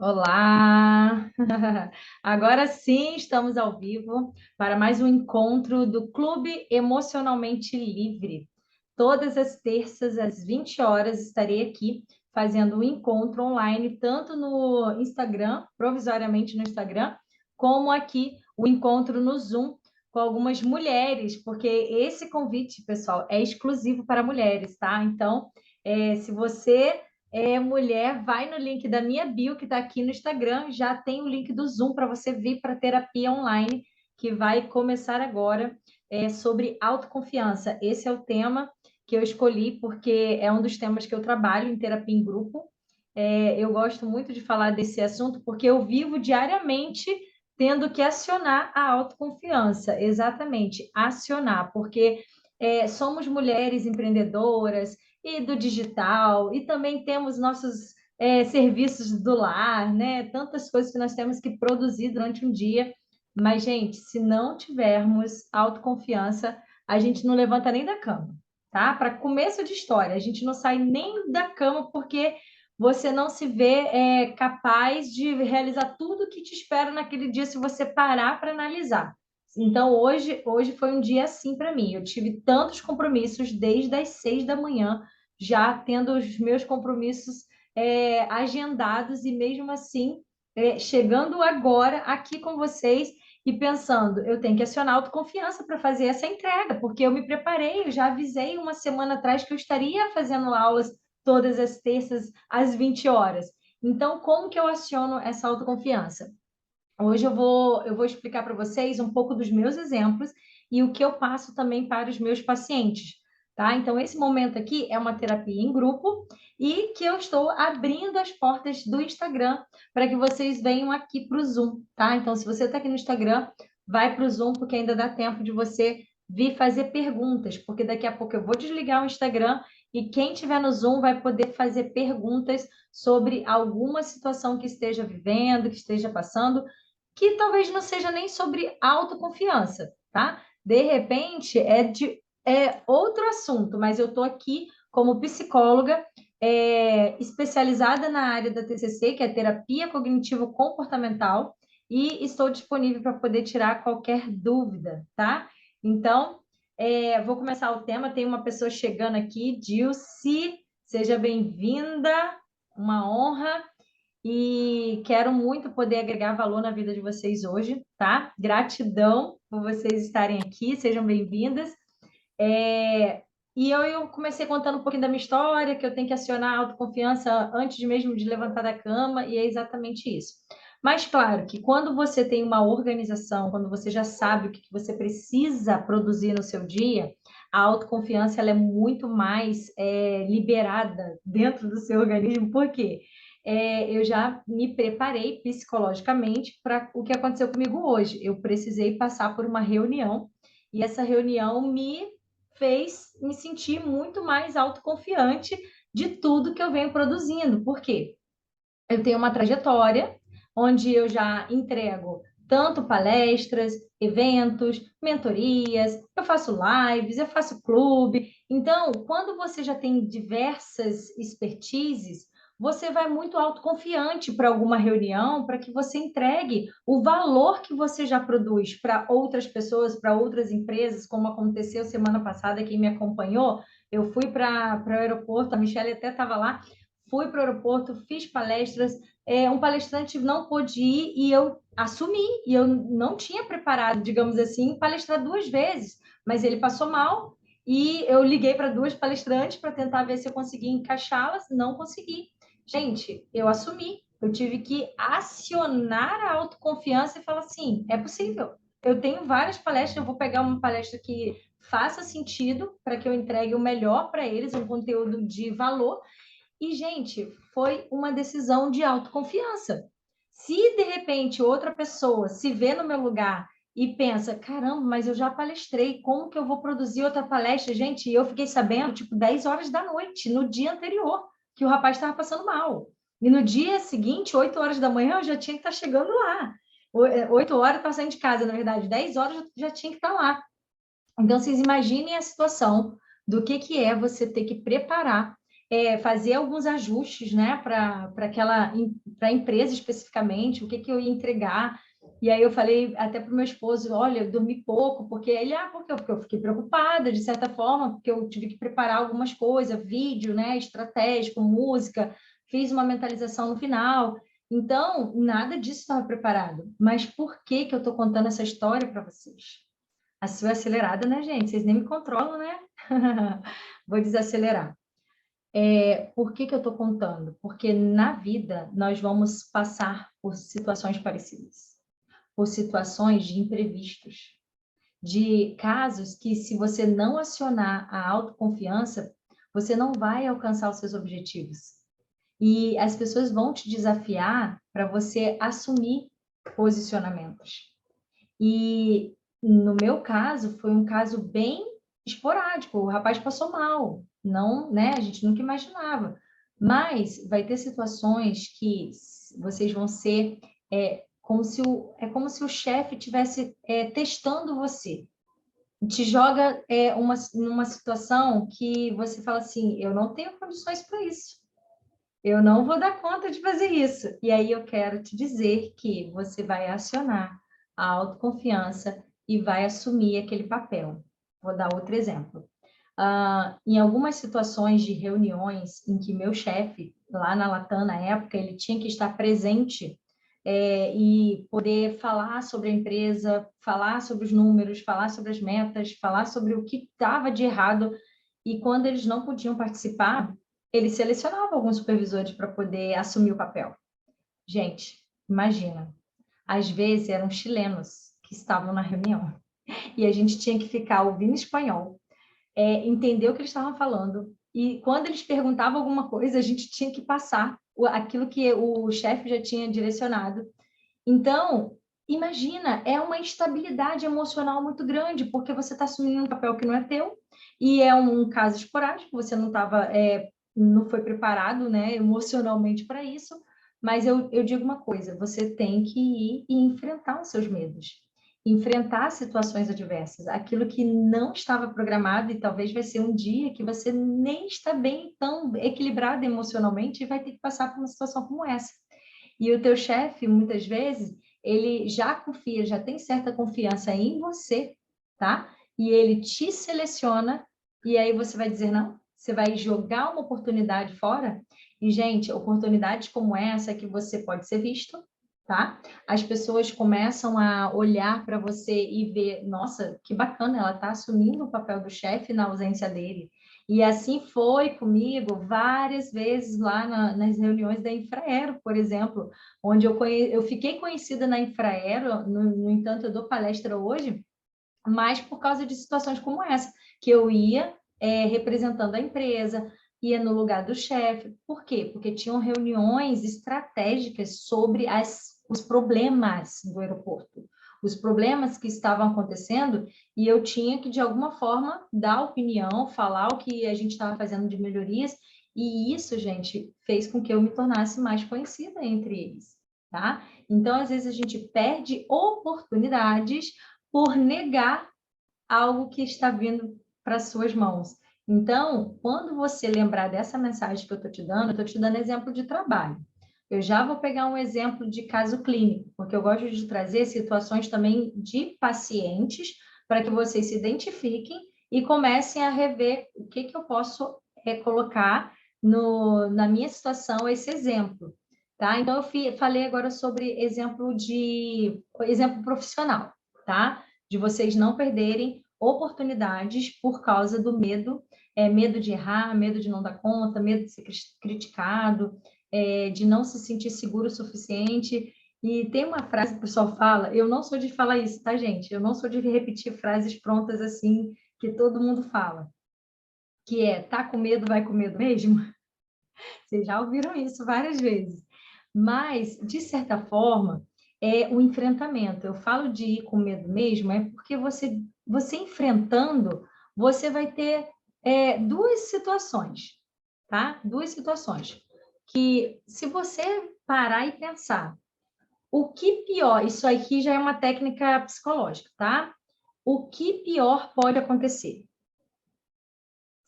Olá! Agora sim estamos ao vivo para mais um encontro do Clube Emocionalmente Livre. Todas as terças, às 20 horas, estarei aqui fazendo um encontro online, tanto no Instagram, provisoriamente no Instagram, como aqui o encontro no Zoom com algumas mulheres, porque esse convite, pessoal, é exclusivo para mulheres, tá? Então, se você mulher, vai no link da minha bio, que está aqui no Instagram, já tem o link do Zoom para você vir para a terapia online, que vai começar agora, sobre autoconfiança. Esse é o tema que eu escolhi, porque é um dos temas que eu trabalho em terapia em grupo. Eu gosto muito de falar desse assunto, porque eu vivo diariamente tendo que acionar a autoconfiança, exatamente, acionar, porque somos mulheres empreendedoras, e do digital, e também temos nossos serviços do lar, né? Tantas coisas que nós temos que produzir durante um dia. Mas, gente, se não tivermos autoconfiança, a gente não levanta nem da cama, tá? Para começo de história, a gente não sai nem da cama porque você não se vê capaz de realizar tudo que te espera naquele dia se você parar para analisar. Então, hoje foi um dia assim para mim. Eu tive tantos compromissos desde as 6 da manhã, já tendo os meus compromissos agendados, e mesmo assim, chegando agora aqui com vocês e pensando, eu tenho que acionar a autoconfiança para fazer essa entrega, porque eu me preparei, eu já avisei uma semana atrás que eu estaria fazendo aulas todas as terças às 20 horas. Então, como que eu aciono essa autoconfiança? Hoje eu vou explicar para vocês um pouco dos meus exemplos e o que eu passo também para os meus pacientes, tá? Então, esse momento aqui é uma terapia em grupo e que eu estou abrindo as portas do Instagram para que vocês venham aqui para o Zoom, tá? Então, se você está aqui no Instagram, vai para o Zoom, porque ainda dá tempo de você vir fazer perguntas, porque daqui a pouco eu vou desligar o Instagram e quem estiver no Zoom vai poder fazer perguntas sobre alguma situação que esteja vivendo, que esteja passando, que talvez não seja nem sobre autoconfiança, tá? De repente é outro assunto, mas eu estou aqui como psicóloga especializada na área da TCC, que é terapia cognitivo-comportamental, e estou disponível para poder tirar qualquer dúvida, tá? Então, vou começar o tema. Tem uma pessoa chegando aqui, Dilce, seja bem-vinda, uma honra e quero muito poder agregar valor na vida de vocês hoje, tá? Gratidão por vocês estarem aqui, sejam bem-vindas. E eu comecei contando um pouquinho da minha história, que eu tenho que acionar a autoconfiança antes mesmo de levantar da cama, e é exatamente isso. Mas claro que quando você tem uma organização, quando você já sabe o que você precisa produzir no seu dia, a autoconfiança ela é muito mais liberada dentro do seu organismo. Por quê? Eu já me preparei psicologicamente para o que aconteceu comigo hoje. Eu precisei passar por uma reunião, e essa reunião me fez me sentir muito mais autoconfiante de tudo que eu venho produzindo. Por quê? Eu tenho uma trajetória onde eu já entrego tanto palestras, eventos, mentorias, eu faço lives, eu faço clube. Então, quando você já tem diversas expertises, você vai muito autoconfiante para alguma reunião, para que você entregue o valor que você já produz para outras pessoas, para outras empresas, como aconteceu semana passada. Quem me acompanhou, eu fui para o aeroporto, a Michelle até estava lá. Fui para o aeroporto, fiz palestras, um palestrante não pôde ir e eu assumi, e eu não tinha preparado, digamos assim, palestrar 2 vezes, mas ele passou mal e eu liguei para 2 palestrantes para tentar ver se eu conseguia encaixá-las, não consegui. Gente, eu assumi, eu tive que acionar a autoconfiança e falar assim, é possível. Eu tenho várias palestras, eu vou pegar uma palestra que faça sentido para que eu entregue o melhor para eles, um conteúdo de valor, e, gente, foi uma decisão de autoconfiança. Se de repente outra pessoa se vê no meu lugar e pensa, caramba, mas eu já palestrei, como que eu vou produzir outra palestra? Gente, eu fiquei sabendo, tipo, 10 horas da noite, no dia anterior, que o rapaz estava passando mal. E no dia seguinte, 8 horas da manhã, eu já tinha que estar chegando lá. 8 horas eu estava saindo de casa, na verdade, 10 horas eu já tinha que estar lá. Então, vocês imaginem a situação do que é você ter que preparar fazer alguns ajustes, né, para a empresa especificamente, o que, que eu ia entregar. E aí eu falei até para o meu esposo, olha, eu dormi pouco, porque ele, porque eu fiquei preocupada, de certa forma, porque eu tive que preparar algumas coisas, vídeo, né, estratégico, música, fiz uma mentalização no final. Então, nada disso estava preparado. Mas por que que eu estou contando essa história para vocês? A sua acelerada, né, gente? Vocês nem me controlam, né? Vou desacelerar. Por que que eu estou contando? Porque na vida nós vamos passar por situações parecidas, por situações de imprevistos, de casos que, se você não acionar a autoconfiança, você não vai alcançar os seus objetivos. E as pessoas vão te desafiar para você assumir posicionamentos. E no meu caso, foi um caso bem esporádico. O rapaz passou mal, não, né? A gente nunca imaginava. Mas vai ter situações que vocês vão ser como se o chefe tivesse testando você. Te joga numa situação que você fala assim, eu não tenho condições para isso. Eu não vou dar conta de fazer isso. E aí eu quero te dizer que você vai acionar a autoconfiança e vai assumir aquele papel. Vou dar outro exemplo. Em algumas situações de reuniões em que meu chefe, lá na Latam, na época, ele tinha que estar presente e poder falar sobre a empresa, falar sobre os números, falar sobre as metas, falar sobre o que estava de errado. E quando eles não podiam participar, ele selecionava alguns supervisores para poder assumir o papel. Gente, imagina, às vezes eram chilenos que estavam na reunião e a gente tinha que ficar ouvindo espanhol, entender o que eles estavam falando, e quando eles perguntavam alguma coisa, a gente tinha que passar aquilo que o chefe já tinha direcionado. Então, imagina, é uma instabilidade emocional muito grande, porque você está assumindo um papel que não é teu, e é um caso esporádico, você não estava, não foi preparado, né, emocionalmente para isso, mas eu digo uma coisa, você tem que ir e enfrentar os seus medos, enfrentar situações adversas, aquilo que não estava programado, e talvez vai ser um dia que você nem está bem tão equilibrado emocionalmente e vai ter que passar por uma situação como essa. E o teu chefe, muitas vezes, ele já confia, já tem certa confiança em você, tá? E ele te seleciona, e aí você vai dizer não? Você vai jogar uma oportunidade fora? E, gente, oportunidades como essa que você pode ser visto, tá? As pessoas começam a olhar para você e ver, nossa, que bacana, ela está assumindo o papel do chefe na ausência dele. E assim foi comigo várias vezes lá nas reuniões da Infraero, por exemplo, onde eu fiquei conhecida na Infraero, no entanto, eu dou palestra hoje, mas por causa de situações como essa, que eu ia representando a empresa, ia no lugar do chefe. Por quê? Porque tinham reuniões estratégicas sobre os problemas do aeroporto, os problemas que estavam acontecendo, e eu tinha que, de alguma forma, dar opinião, falar o que a gente estava fazendo de melhorias, e isso, gente, fez com que eu me tornasse mais conhecida entre eles, tá? Então, às vezes, a gente perde oportunidades por negar algo que está vindo para suas mãos. Então, quando você lembrar dessa mensagem que eu estou te dando exemplo de trabalho. Eu já vou pegar um exemplo de caso clínico, porque eu gosto de trazer situações também de pacientes para que vocês se identifiquem e comecem a rever o que, que eu posso colocar na minha situação, esse exemplo. Tá? Então, falei agora sobre exemplo profissional, tá? De vocês não perderem oportunidades por causa do medo, medo de errar, medo de não dar conta, medo de ser criticado, de não se sentir seguro o suficiente. E tem uma frase que o pessoal fala, eu não sou de falar isso, tá, gente? Eu não sou de repetir frases prontas assim, que todo mundo fala, que tá com medo, vai com medo mesmo? Vocês já ouviram isso várias vezes. Mas, de certa forma, é o enfrentamento. Eu falo de ir com medo mesmo, é porque você enfrentando, você vai ter duas situações, tá? Duas situações. Que, se você parar e pensar, o que pior, isso aqui já é uma técnica psicológica, tá? O que pior pode acontecer?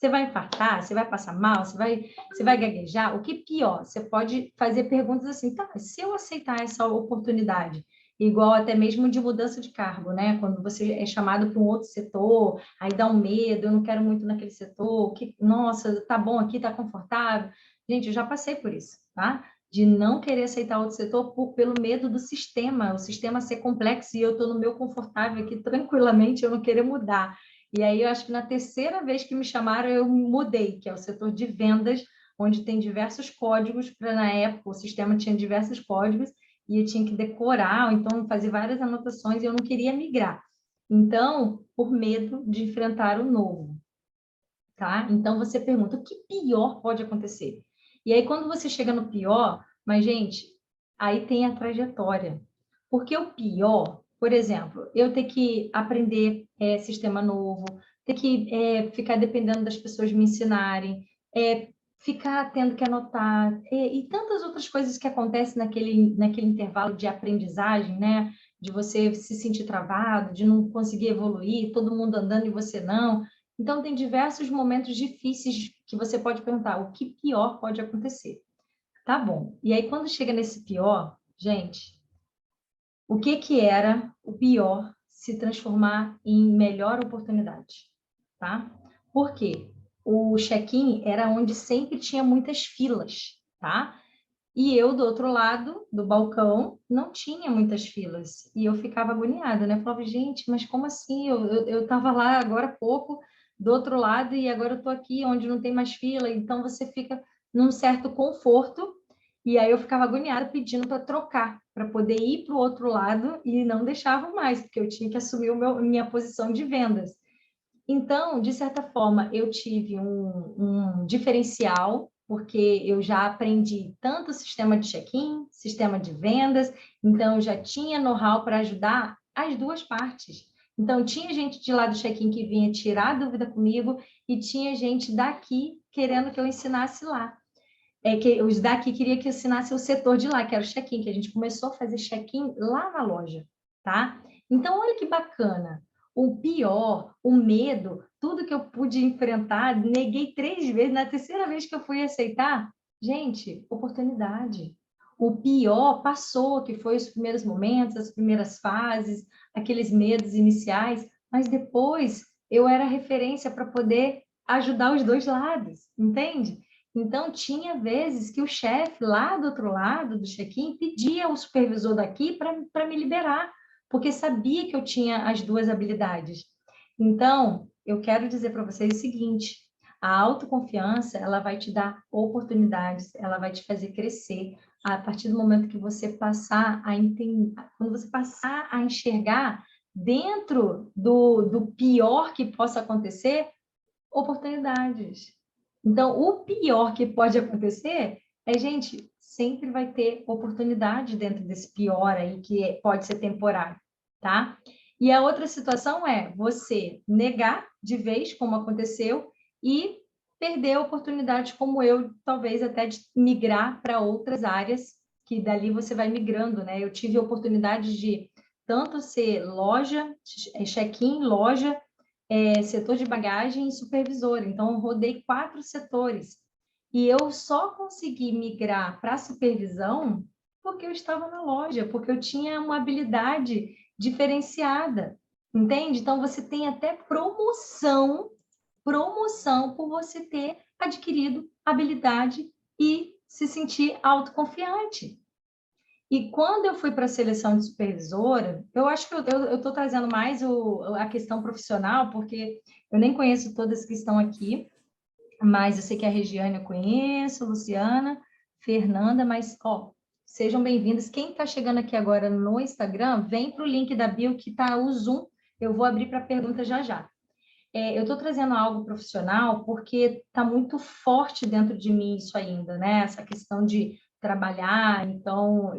Você vai infartar? Você vai passar mal? Você vai gaguejar? O que pior? Você pode fazer perguntas assim, tá, se eu aceitar essa oportunidade, igual até mesmo de mudança de cargo, né? Quando você é chamado para um outro setor, aí dá um medo, eu não quero muito naquele setor, que, nossa, tá bom aqui, tá confortável. Gente, eu já passei por isso, tá? De não querer aceitar outro setor pelo medo do sistema, o sistema ser complexo e eu estou no meu confortável aqui tranquilamente, eu não querer mudar. E aí, eu acho que na terceira vez que me chamaram, eu mudei, que é o setor de vendas, onde tem diversos códigos, para na época o sistema tinha diversos códigos, e eu tinha que decorar, ou então fazer várias anotações, e eu não queria migrar. Então, por medo de enfrentar o novo, tá? Então, você pergunta, o que pior pode acontecer? E aí, quando você chega no pior, mas, gente, aí tem a trajetória. Porque o pior, por exemplo, eu ter que aprender sistema novo, ter que ficar dependendo das pessoas me ensinarem, ficar tendo que anotar, e tantas outras coisas que acontecem naquele intervalo de aprendizagem, né? De você se sentir travado, de não conseguir evoluir, todo mundo andando e você não. Então, tem diversos momentos difíceis que você pode perguntar, o que pior pode acontecer? Tá bom. E aí, quando chega nesse pior, gente, o que que era o pior se transformar em melhor oportunidade, tá? Por quê? O check-in era onde sempre tinha muitas filas, tá? E eu, do outro lado do balcão, não tinha muitas filas. E eu ficava agoniada, né? Eu falava, gente, mas como assim? Eu estava lá agora há pouco, do outro lado, e agora eu estou aqui onde não tem mais fila. Então, você fica num certo conforto. E aí eu ficava agoniada pedindo para trocar, para poder ir para o outro lado e não deixava mais, porque eu tinha que assumir minha posição de vendas. Então, de certa forma, eu tive um diferencial, porque eu já aprendi tanto sistema de check-in, sistema de vendas, então eu já tinha know-how para ajudar as duas partes. Então, tinha gente de lá do check-in que vinha tirar dúvida comigo e tinha gente daqui querendo que eu ensinasse lá. Que os daqui queria que eu ensinasse o setor de lá, que era o check-in, que a gente começou a fazer check-in lá na loja, tá? Então, olha que bacana. O pior, o medo, tudo que eu pude enfrentar, neguei 3 vezes. Na terceira vez que eu fui aceitar, gente, oportunidade. O pior passou, que foi os primeiros momentos, as primeiras fases, aqueles medos iniciais, mas depois eu era referência para poder ajudar os dois lados, entende? Então, tinha vezes que o chefe lá do outro lado do check-in pedia ao supervisor daqui para me liberar, porque sabia que eu tinha as duas habilidades. Então, eu quero dizer para vocês o seguinte: a autoconfiança, ela vai te dar oportunidades, ela vai te fazer crescer a partir do momento que você passar a entender, quando você passar a enxergar dentro do pior que possa acontecer, oportunidades. Então, o pior que pode acontecer é, gente, sempre vai ter oportunidade dentro desse pior aí, que pode ser temporário, tá? E a outra situação é você negar de vez, como aconteceu, e perder oportunidades como eu, talvez até de migrar para outras áreas, que dali você vai migrando, né? Eu tive oportunidade de tanto ser loja, check-in, loja, setor de bagagem e supervisor. Então, eu rodei 4 setores. E eu só consegui migrar para supervisão porque eu estava na loja, porque eu tinha uma habilidade diferenciada, entende? Então, você tem até promoção por você ter adquirido habilidade e se sentir autoconfiante. E quando eu fui para a seleção de supervisora, eu acho que eu estou trazendo mais a questão profissional, porque eu nem conheço todas que estão aqui, mas eu sei que a Regiane eu conheço, Luciana, Fernanda, mas, ó, sejam bem-vindos. Quem está chegando aqui agora no Instagram, vem para o link da bio que está o Zoom, eu vou abrir para pergunta já já. Eu estou trazendo algo profissional porque está muito forte dentro de mim isso ainda, né? Essa questão de trabalhar. Então,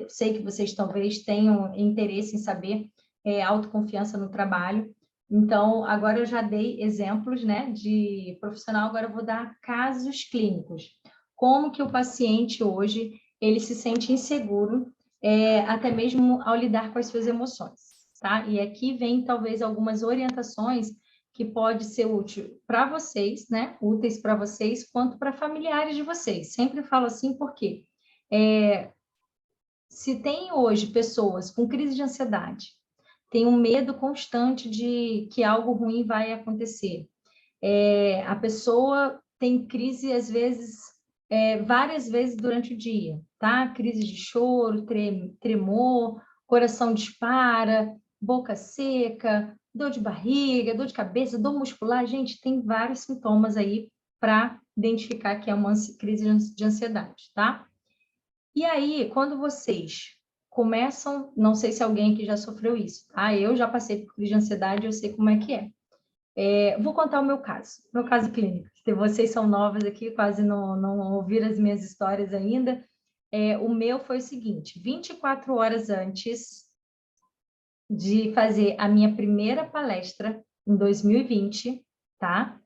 sei que vocês talvez tenham interesse em saber autoconfiança no trabalho. Então, agora eu já dei exemplos, né, de profissional, agora eu vou dar casos clínicos. Como que o paciente hoje, ele se sente inseguro, até mesmo ao lidar com as suas emoções, tá? E aqui vem talvez algumas orientações que pode ser útil para vocês, né? Úteis para vocês, quanto para familiares de vocês. Sempre falo assim porque se tem hoje pessoas com crise de ansiedade, tem um medo constante de que algo ruim vai acontecer. A pessoa tem crise, às vezes, várias vezes durante o dia, tá? Crise de choro, tremor, coração dispara, boca seca, dor de barriga, dor de cabeça, dor muscular. Gente, tem vários sintomas aí para identificar que é uma crise de ansiedade, tá? E aí, quando vocês começam, não sei se alguém aqui já sofreu isso, tá? Eu já passei por crise de ansiedade, eu sei como é que é. Vou contar o meu caso clínico. Se vocês são novas aqui, quase não ouviram as minhas histórias ainda. O meu foi o seguinte: 24 horas antes de fazer a minha primeira palestra, em 2020, tá?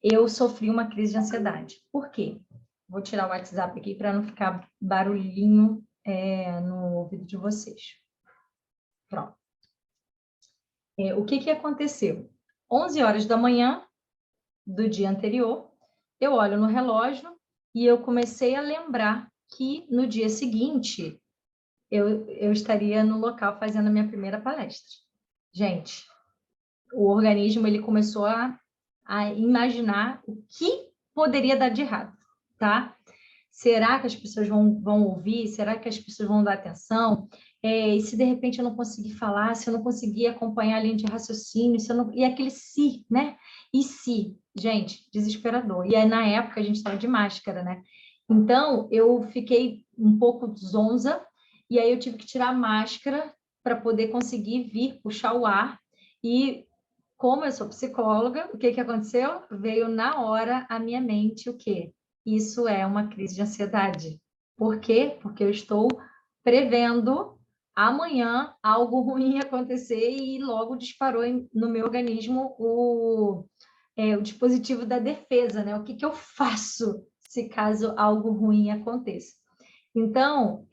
Eu sofri uma crise de ansiedade. Por quê? Vou tirar o WhatsApp aqui para não ficar barulhinho no ouvido de vocês. Pronto. O que aconteceu? 11 horas da manhã do dia anterior, eu olho no relógio e eu comecei a lembrar que no dia seguinte eu estaria no local fazendo a minha primeira palestra. Gente, o organismo ele começou a imaginar o que poderia dar de errado, tá? Será que as pessoas vão ouvir? Será que as pessoas vão dar atenção? E se de repente eu não conseguir falar, se eu não conseguir acompanhar a linha de raciocínio, se eu não... e aquele se, né? E se, gente, desesperador. E aí, na época, a gente estava de máscara, né? Então, eu fiquei um pouco zonza, e aí eu tive que tirar a máscara para poder conseguir vir, puxar o ar. E como eu sou psicóloga, o que aconteceu? Veio na hora à minha mente o quê? Isso é uma crise de ansiedade. Por quê? Porque eu estou prevendo amanhã algo ruim acontecer e logo disparou no meu organismo o dispositivo da defesa, né? O que eu faço se caso algo ruim aconteça? Então,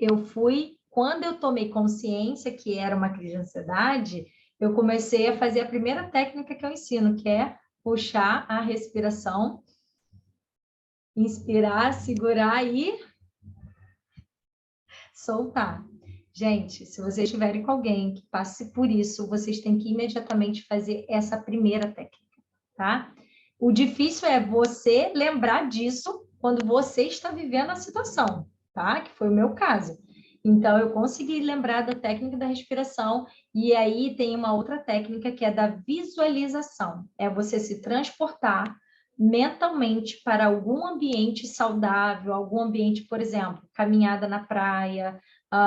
quando eu tomei consciência que era uma crise de ansiedade, eu comecei a fazer a primeira técnica que eu ensino, que é puxar a respiração, inspirar, segurar e soltar. Gente, se vocês estiverem com alguém que passe por isso, vocês têm que imediatamente fazer essa primeira técnica, tá? O difícil é você lembrar disso quando você está vivendo a situação, tá? Que foi o meu caso. Então, eu consegui lembrar da técnica da respiração, e aí tem uma outra técnica que é da visualização. É você se transportar mentalmente para algum ambiente saudável, algum ambiente, por exemplo, caminhada na praia,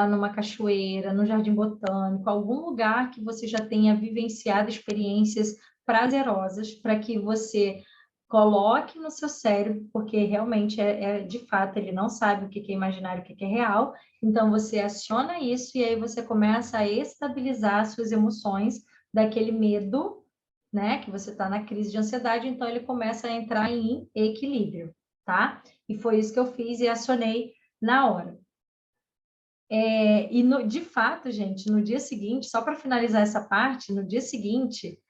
numa cachoeira, no jardim botânico, algum lugar que você já tenha vivenciado experiências prazerosas, para que você coloque no seu cérebro, porque realmente de fato ele não sabe o que é imaginário, o que é real, então você aciona isso e aí você começa a estabilizar suas emoções daquele medo, né, que você está na crise de ansiedade, então ele começa a entrar em equilíbrio, tá? E foi isso que eu fiz e acionei na hora. De fato, gente, no dia seguinte, só para finalizar essa parte, no dia seguinte,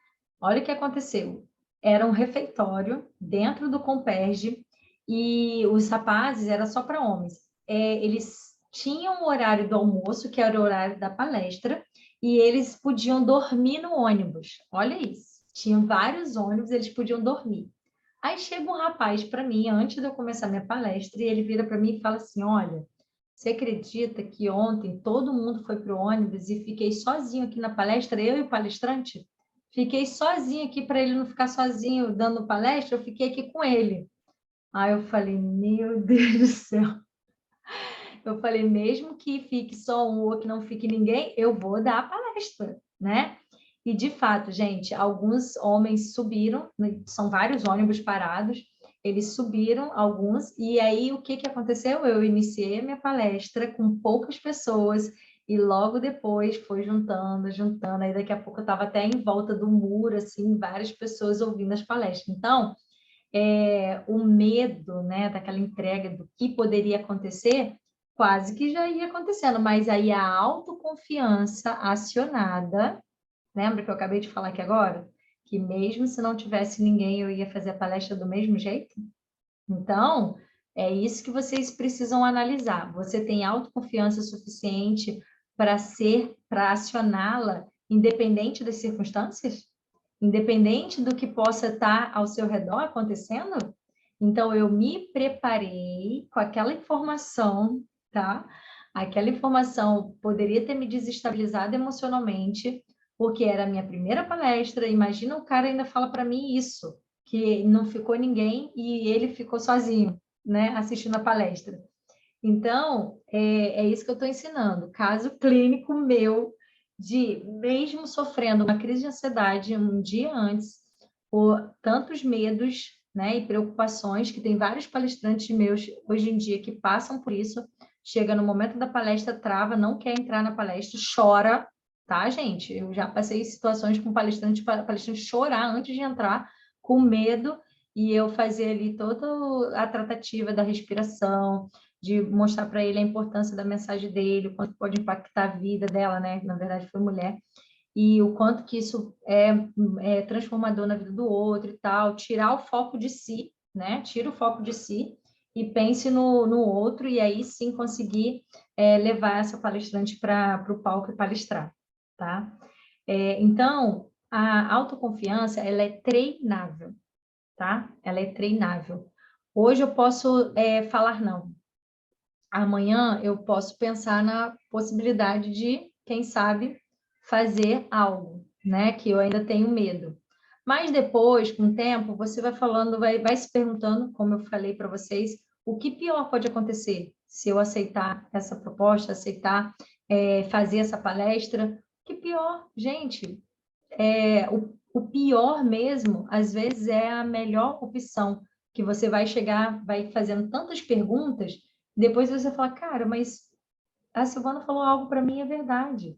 olha o que aconteceu. Era um refeitório dentro do Comperj e os rapazes era só para homens. Eles tinham o horário do almoço, que era o horário da palestra, e eles podiam dormir no ônibus. Olha isso. Tinham vários ônibus, eles podiam dormir. Aí chega um rapaz para mim, antes de eu começar minha palestra, e ele vira para mim e fala assim: olha, você acredita que ontem todo mundo foi para o ônibus e fiquei sozinho aqui na palestra, eu e o palestrante? Fiquei sozinho aqui para ele não ficar sozinho dando palestra, eu fiquei aqui com ele. Aí eu falei, meu Deus do céu. Eu falei, mesmo que fique só um ou que não fique ninguém, eu vou dar a palestra, né? E de fato, gente, alguns homens subiram, são vários ônibus parados, eles subiram alguns, e aí o que aconteceu? Eu iniciei a minha palestra com poucas pessoas, e logo depois foi juntando, juntando, aí daqui a pouco eu estava até em volta do muro, assim, várias pessoas ouvindo as palestras. Então, o medo, né, daquela entrega do que poderia acontecer, quase que já ia acontecendo, mas aí a autoconfiança acionada, lembra que eu acabei de falar aqui agora? que mesmo se não tivesse ninguém, eu ia fazer a palestra do mesmo jeito? Então, é isso que vocês precisam analisar. Você tem autoconfiança suficiente para acioná-la independente das circunstâncias? Independente do que possa estar ao seu redor acontecendo? Então, eu me preparei com aquela informação, tá? Aquela informação poderia ter me desestabilizado emocionalmente, porque era a minha primeira palestra. Imagina o cara ainda fala para mim isso, que não ficou ninguém e ele ficou sozinho, né, assistindo a palestra. Então, é isso que eu estou ensinando. Caso clínico meu, de mesmo sofrendo uma crise de ansiedade um dia antes, por tantos medos, né, e preocupações, que tem vários palestrantes meus hoje em dia que passam por isso, chega no momento da palestra, trava, não quer entrar na palestra, chora, tá, gente? Eu já passei situações com palestrante chorar antes de entrar, com medo, e eu fazer ali toda a tratativa da respiração, de mostrar para ele a importância da mensagem dele, o quanto pode impactar a vida dela, né? Na verdade, foi mulher. E o quanto que isso é transformador na vida do outro e tal. Tirar o foco de si, né? Tira o foco de si e pense no outro e aí sim conseguir levar essa palestrante para o palco e palestrar, tá? Então, a autoconfiança, ela é treinável, tá? Ela é treinável. Hoje eu posso falar não. Amanhã eu posso pensar na possibilidade de, quem sabe, fazer algo, né? Que eu ainda tenho medo. Mas depois, com o tempo, você vai falando, vai se perguntando, como eu falei para vocês, o que pior pode acontecer se eu aceitar essa proposta, aceitar fazer essa palestra? O que pior, gente? O pior mesmo, às vezes, é a melhor opção, que você vai chegar, vai fazendo tantas perguntas, depois você fala, cara, mas a Silvana falou algo para mim, é verdade.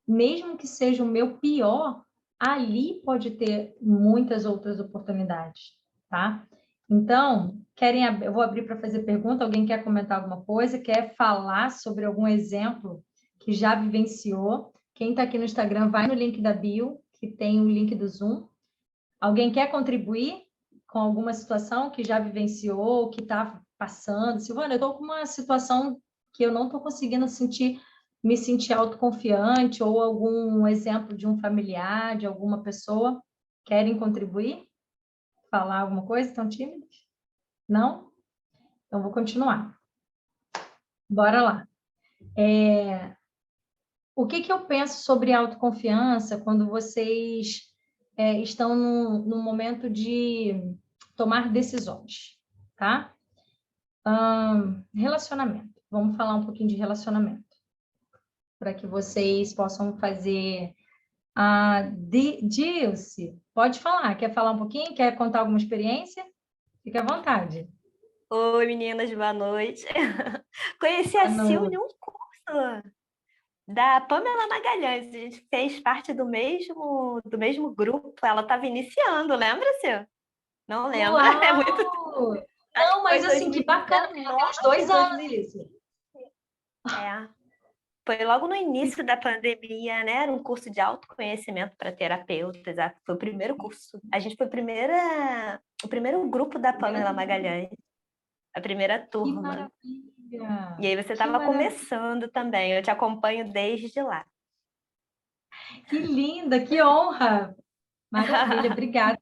Mesmo que seja o meu pior, ali pode ter muitas outras oportunidades, tá? Então, eu vou abrir para fazer pergunta, alguém quer comentar alguma coisa, quer falar sobre algum exemplo que já vivenciou? Quem está aqui no Instagram, vai no link da bio, que tem o link do Zoom. Alguém quer contribuir com alguma situação que já vivenciou, que está passando? Silvana, eu estou com uma situação que eu não estou conseguindo me sentir autoconfiante, ou algum exemplo de um familiar, de alguma pessoa. Querem contribuir? Falar alguma coisa? Estão tímidos? Não? Então, vou continuar. Bora lá. O que eu penso sobre autoconfiança quando vocês estão num momento de tomar decisões, tá? Relacionamento. Vamos falar um pouquinho de relacionamento, para que vocês possam fazer. Dilce, pode falar. Quer falar um pouquinho? Quer contar alguma experiência? Fique à vontade. Oi, meninas, boa noite. Conheci Boa a Sil noite. em um curso da Pamela Magalhães. A gente fez parte do mesmo grupo. Ela estava iniciando, lembra, Sil? Não lembra? É muito. Uau! Acho Não, que foi mas em assim, que bacana, já tem uns 2 anos 2019, isso. 2000. É. Foi logo no início da pandemia, né? Era um curso de autoconhecimento para terapeutas. Foi o primeiro curso. A gente foi o primeiro grupo da Pamela Magalhães, a primeira Que turma. E maravilha! aí você Que estava maravilha! começando também. Eu te acompanho desde lá. Que linda, que honra! Maravilha, obrigada.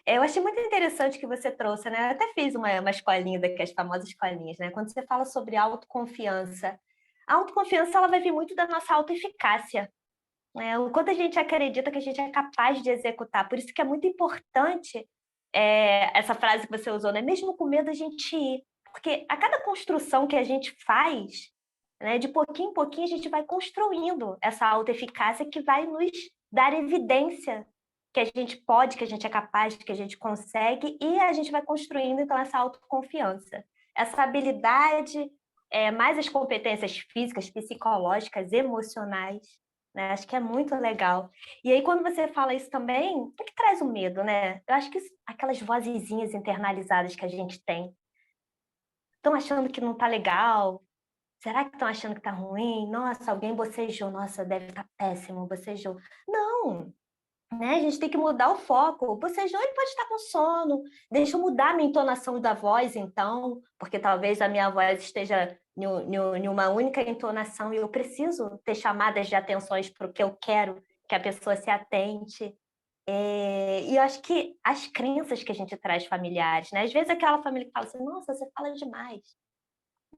Eu achei muito interessante que você trouxe, né? Eu até fiz uma escolinha daqui, as famosas escolinhas, né? Quando você fala sobre autoconfiança, a autoconfiança ela vai vir muito da nossa autoeficácia, né? O quanto a gente acredita que a gente é capaz de executar. Por isso que é muito importante essa frase que você usou, né? Mesmo com medo a gente ir. Porque a cada construção que a gente faz, né, de pouquinho em pouquinho, a gente vai construindo essa autoeficácia que vai nos dar evidência que a gente pode, que a gente é capaz, que a gente consegue, e a gente vai construindo, então, essa autoconfiança. Essa habilidade, mais as competências físicas, psicológicas, emocionais, né? Acho que é muito legal. E aí, quando você fala isso também, o que traz o medo, né? Eu acho que aquelas vozezinhas internalizadas que a gente tem, estão achando que não está legal. Será que estão achando que está ruim? Nossa, alguém bocejou. Nossa, deve estar péssimo, bocejou. Não! né? A gente tem que mudar o foco. O bocejou, ele pode estar com sono. Deixa eu mudar a minha entonação da voz, então, porque talvez a minha voz esteja em uma única entonação e eu preciso ter chamadas de atenções para o que eu quero que a pessoa se atente. E eu acho que as crenças que a gente traz familiares, né? Às vezes aquela família que fala assim, nossa, você fala demais.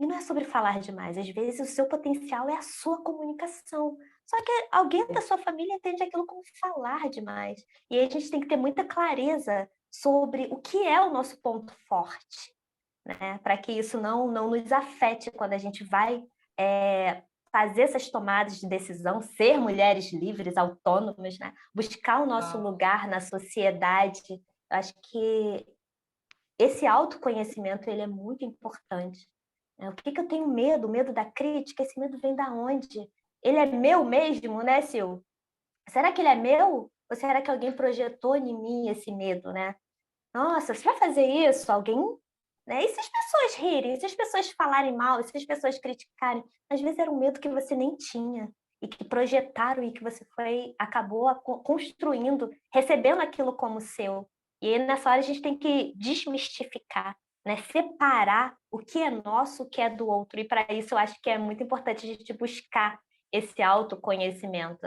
E não é sobre falar demais, às vezes o seu potencial é a sua comunicação. Só que alguém da sua família entende aquilo como falar demais. E aí a gente tem que ter muita clareza sobre o que é o nosso ponto forte, né? Para que isso não nos afete quando a gente vai fazer essas tomadas de decisão, ser mulheres livres, autônomas, né? Buscar o nosso lugar na sociedade. Eu acho que esse autoconhecimento ele é muito importante. O que eu tenho medo? O medo da crítica? Esse medo vem da onde? Ele é meu mesmo, né, Sil? Será que ele é meu? Ou será que alguém projetou em mim esse medo, né? Nossa, você vai fazer isso? Alguém... Né? E se as pessoas rirem? Se as pessoas falarem mal? Se as pessoas criticarem? Às vezes era um medo que você nem tinha. E que projetaram e que você acabou construindo, recebendo aquilo como seu. E aí, nessa hora, a gente tem que desmistificar, né? Separar o que é nosso, o que é do outro. E para isso eu acho que é muito importante a gente buscar esse autoconhecimento.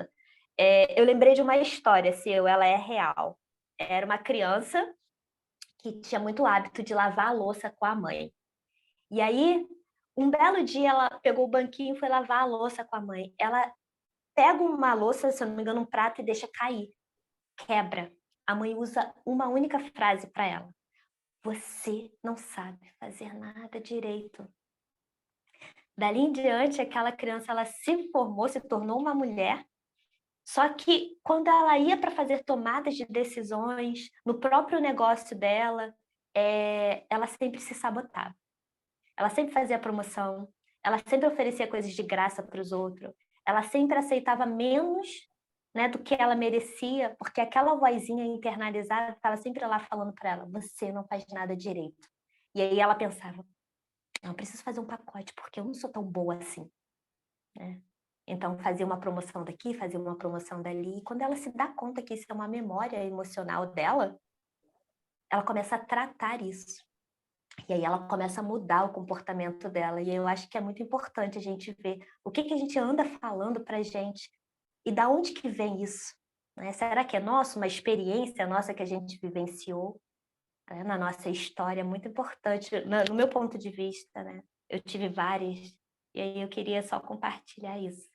Eu lembrei de uma história, ela é real. Era uma criança que tinha muito hábito de lavar a louça com a mãe. E aí, um belo dia, ela pegou o banquinho e foi lavar a louça com a mãe. Ela pega uma louça, se eu não me engano, um prato e deixa cair. Quebra. A mãe usa uma única frase para ela. Você não sabe fazer nada direito. Dali em diante, aquela criança ela se formou, se tornou uma mulher. Só que quando ela ia para fazer tomadas de decisões no próprio negócio dela, ela sempre se sabotava. Ela sempre fazia promoção, ela sempre oferecia coisas de graça para os outros, ela sempre aceitava menos, né, do que ela merecia, porque aquela vozinha internalizada estava sempre lá falando para ela, você não faz nada direito. E aí ela pensava, não, eu preciso fazer um pacote, porque eu não sou tão boa assim, né? Então, fazia uma promoção daqui, fazia uma promoção dali, e quando ela se dá conta que isso é uma memória emocional dela, ela começa a tratar isso. E aí ela começa a mudar o comportamento dela. E eu acho que é muito importante a gente ver o que a gente anda falando para a gente e da onde que vem isso. Né? Será que é nosso, uma experiência nossa que a gente vivenciou, né? Na nossa história? É muito importante, no meu ponto de vista, né? Eu tive várias, e aí eu queria só compartilhar isso.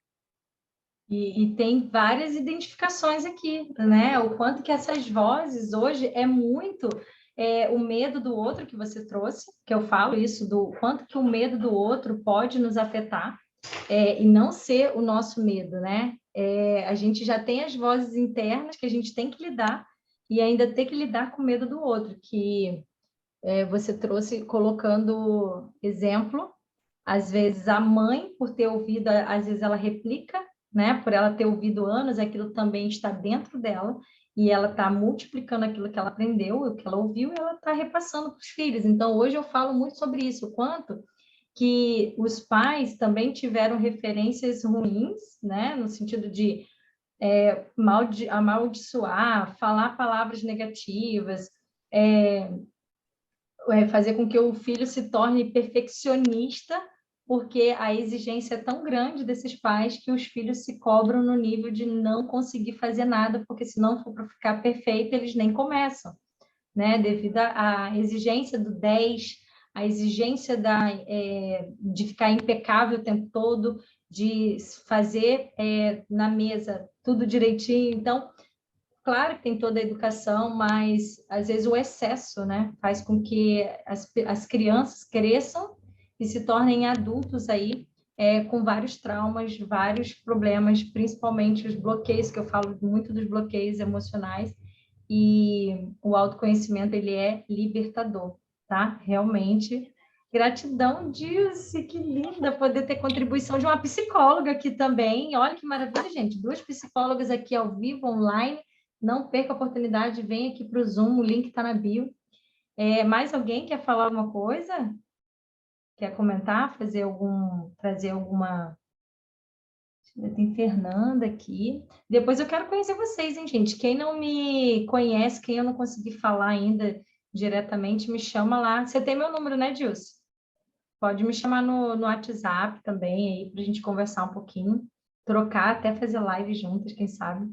E tem várias identificações aqui, né? O quanto que essas vozes hoje é muito o medo do outro que você trouxe, que eu falo isso, do quanto que o medo do outro pode nos afetar, e não ser o nosso medo, né? A gente já tem as vozes internas que a gente tem que lidar e ainda ter que lidar com o medo do outro, que você trouxe colocando exemplo, às vezes a mãe, por ter ouvido, às vezes ela replica, né? Por ela ter ouvido anos, aquilo também está dentro dela e ela está multiplicando aquilo que ela aprendeu, o que ela ouviu, e ela está repassando para os filhos. Então, hoje eu falo muito sobre isso, o quanto que os pais também tiveram referências ruins, né? No sentido de amaldiçoar, falar palavras negativas, fazer com que o filho se torne perfeccionista, porque a exigência é tão grande desses pais que os filhos se cobram no nível de não conseguir fazer nada, porque se não for para ficar perfeito, eles nem começam, né? Devido à exigência do 10, a exigência de ficar impecável o tempo todo, de fazer na mesa tudo direitinho. Então, claro que tem toda a educação, mas às vezes o excesso, né, faz com que as crianças cresçam e se tornem adultos aí com vários traumas, vários problemas, principalmente os bloqueios, que eu falo muito dos bloqueios emocionais, e o autoconhecimento, ele é libertador, tá? Realmente. Gratidão, Dilce, que linda poder ter contribuição de uma psicóloga aqui também. Olha que maravilha, gente. 2 psicólogas aqui ao vivo, online. Não perca a oportunidade, vem aqui para o Zoom, o link está na bio. Mais alguém quer falar alguma coisa? Quer comentar, trazer alguma... Tem Fernanda aqui. Depois eu quero conhecer vocês, hein, gente? Quem não me conhece, quem eu não consegui falar ainda diretamente, me chama lá. Você tem meu número, né, Dilson? Pode me chamar no WhatsApp também, aí, para a gente conversar um pouquinho, trocar, até fazer live juntas, quem sabe.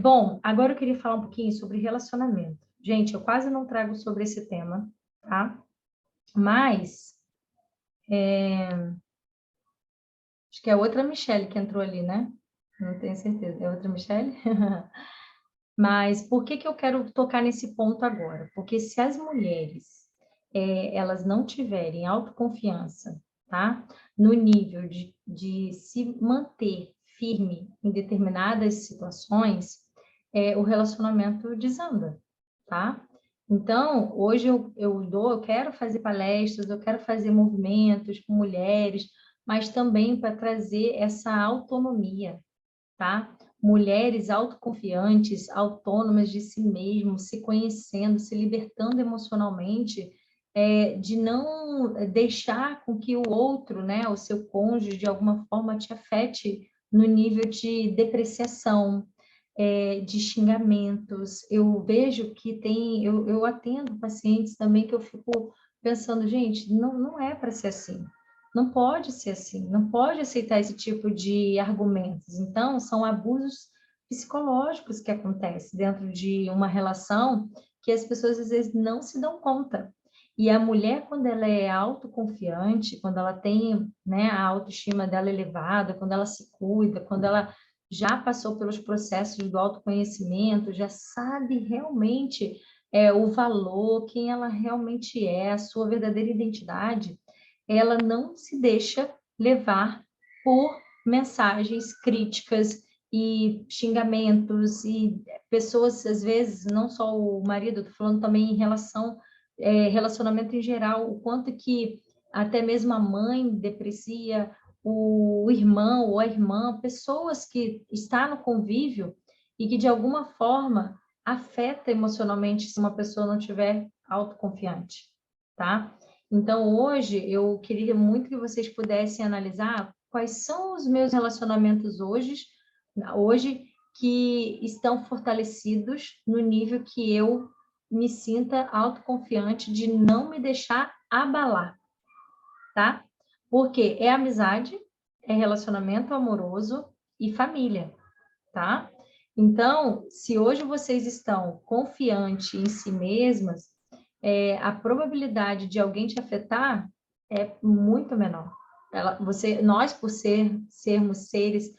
Bom, agora eu queria falar um pouquinho sobre relacionamento. Gente, eu quase não trago sobre esse tema, tá? Mas, acho que é outra Michelle que entrou ali, né? Não tenho certeza. É outra Michelle? Mas por que que eu quero tocar nesse ponto agora? Porque se as mulheres elas não tiverem autoconfiança, tá? No nível de se manter firme em determinadas situações, o relacionamento desanda, tá? Então, hoje eu quero fazer palestras, eu quero fazer movimentos com mulheres, mas também para trazer essa autonomia, tá? Mulheres autoconfiantes, autônomas de si mesmas, se conhecendo, se libertando emocionalmente, de não deixar com que o outro, né, o seu cônjuge, de alguma forma te afete no nível de depreciação, de xingamentos. Eu vejo que eu atendo pacientes também que eu fico pensando, gente, não é para ser assim. Não pode ser assim, não pode aceitar esse tipo de argumentos. Então, são abusos psicológicos que acontecem dentro de uma relação que as pessoas às vezes não se dão conta. E a mulher, quando ela é autoconfiante, quando ela tem, né, a autoestima dela elevada, quando ela se cuida, quando ela já passou pelos processos do autoconhecimento, já sabe realmente o valor, quem ela realmente é, a sua verdadeira identidade, ela não se deixa levar por mensagens críticas e xingamentos e pessoas, às vezes, não só o marido, estou falando também em relacionamento em geral, o quanto que até mesmo a mãe deprecia, o irmão ou a irmã, pessoas que estão no convívio e que de alguma forma afeta emocionalmente se uma pessoa não tiver autoconfiante, tá? Então, hoje, eu queria muito que vocês pudessem analisar quais são os meus relacionamentos hoje que estão fortalecidos no nível que eu me sinta autoconfiante de não me deixar abalar, tá? Porque é amizade, é relacionamento amoroso e família, tá? Então, se hoje vocês estão confiantes em si mesmas, a probabilidade de alguém te afetar é muito menor. Nós, por sermos seres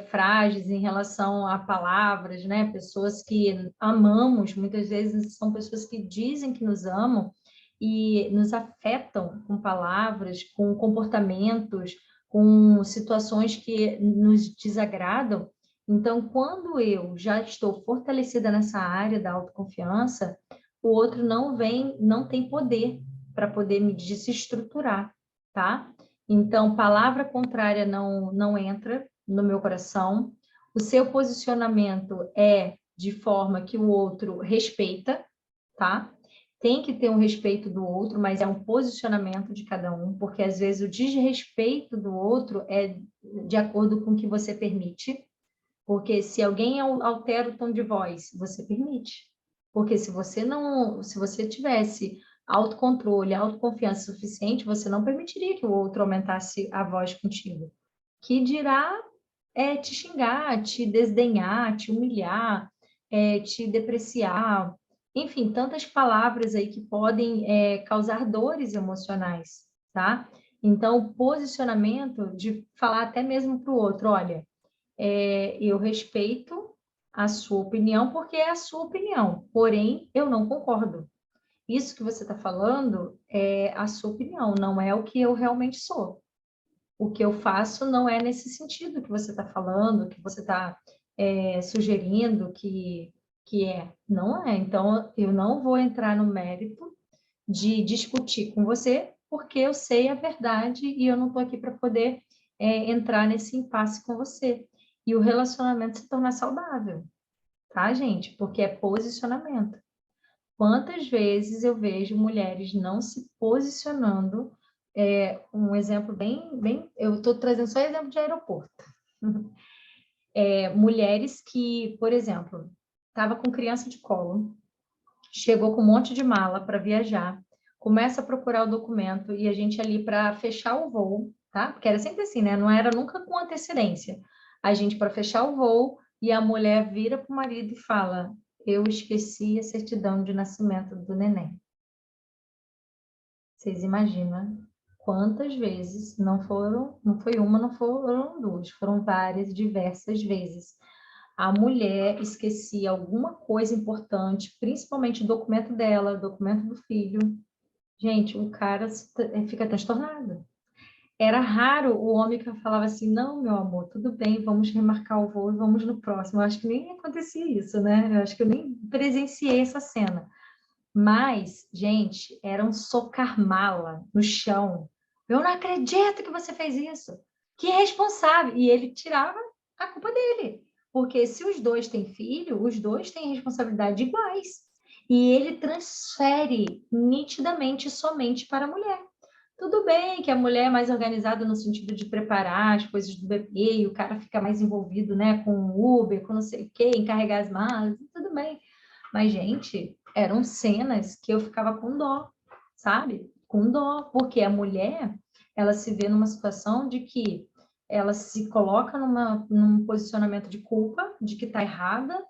frágeis em relação a palavras, né? Pessoas que amamos, muitas vezes são pessoas que dizem que nos amam e nos afetam com palavras, com comportamentos, com situações que nos desagradam. Então, quando eu já estou fortalecida nessa área da autoconfiança, o outro não tem poder para poder me desestruturar, tá? Então, palavra contrária não entra no meu coração. O seu posicionamento é de forma que o outro respeita, tá? Tem que ter um respeito do outro, mas é um posicionamento de cada um, porque às vezes o desrespeito do outro é de acordo com o que você permite, porque se alguém altera o tom de voz, você permite. Porque se você tivesse autocontrole, autoconfiança suficiente, você não permitiria que o outro aumentasse a voz contigo. Que dirá te xingar, te desdenhar, te humilhar, te depreciar, enfim, tantas palavras aí que podem causar dores emocionais, tá? Então, o posicionamento de falar até mesmo para o outro, olha, eu respeito a sua opinião porque é a sua opinião, porém, eu não concordo. Isso que você está falando é a sua opinião, não é o que eu realmente sou. O que eu faço não é nesse sentido que você está falando, que você está sugerindo que é. Não é. Então, eu não vou entrar no mérito de discutir com você, porque eu sei a verdade e eu não estou aqui para poder entrar nesse impasse com você. E o relacionamento se torna saudável, tá, gente? Porque é posicionamento. Quantas vezes eu vejo mulheres não se posicionando, um exemplo bem, eu estou trazendo só exemplo de aeroporto, Mulheres que, por exemplo, estava com criança de colo, chegou com um monte de mala para viajar, começa a procurar o documento e a gente ali para fechar o voo, tá? Porque era sempre assim, né? Não era nunca com antecedência. A gente para fechar o voo e a mulher vira para o marido e fala: eu esqueci a certidão de nascimento do neném. Vocês imaginam quantas vezes não foi uma, não foram duas, foram várias, diversas vezes. A mulher esquecia alguma coisa importante, principalmente o documento dela, o documento do filho. Gente, o cara fica transtornado. Era raro o homem que falava assim: não, meu amor, tudo bem, vamos remarcar o voo e vamos no próximo. Eu acho que nem acontecia isso, né? Eu acho que eu nem presenciei essa cena. Mas, gente, era um socar mala no chão. Eu não acredito que você fez isso. Que responsável. E ele tirava a culpa dele. Porque se os dois têm filho, os dois têm responsabilidade iguais. E ele transfere nitidamente somente para a mulher. Tudo bem que a mulher é mais organizada no sentido de preparar as coisas do bebê, e o cara fica mais envolvido, né, com o Uber, com não sei o quê, encarregar as malas, tudo bem. Mas, gente, eram cenas que eu ficava com dó, sabe? Com dó, porque a mulher, ela se vê numa situação de que ela se coloca num posicionamento de culpa, de que está errada.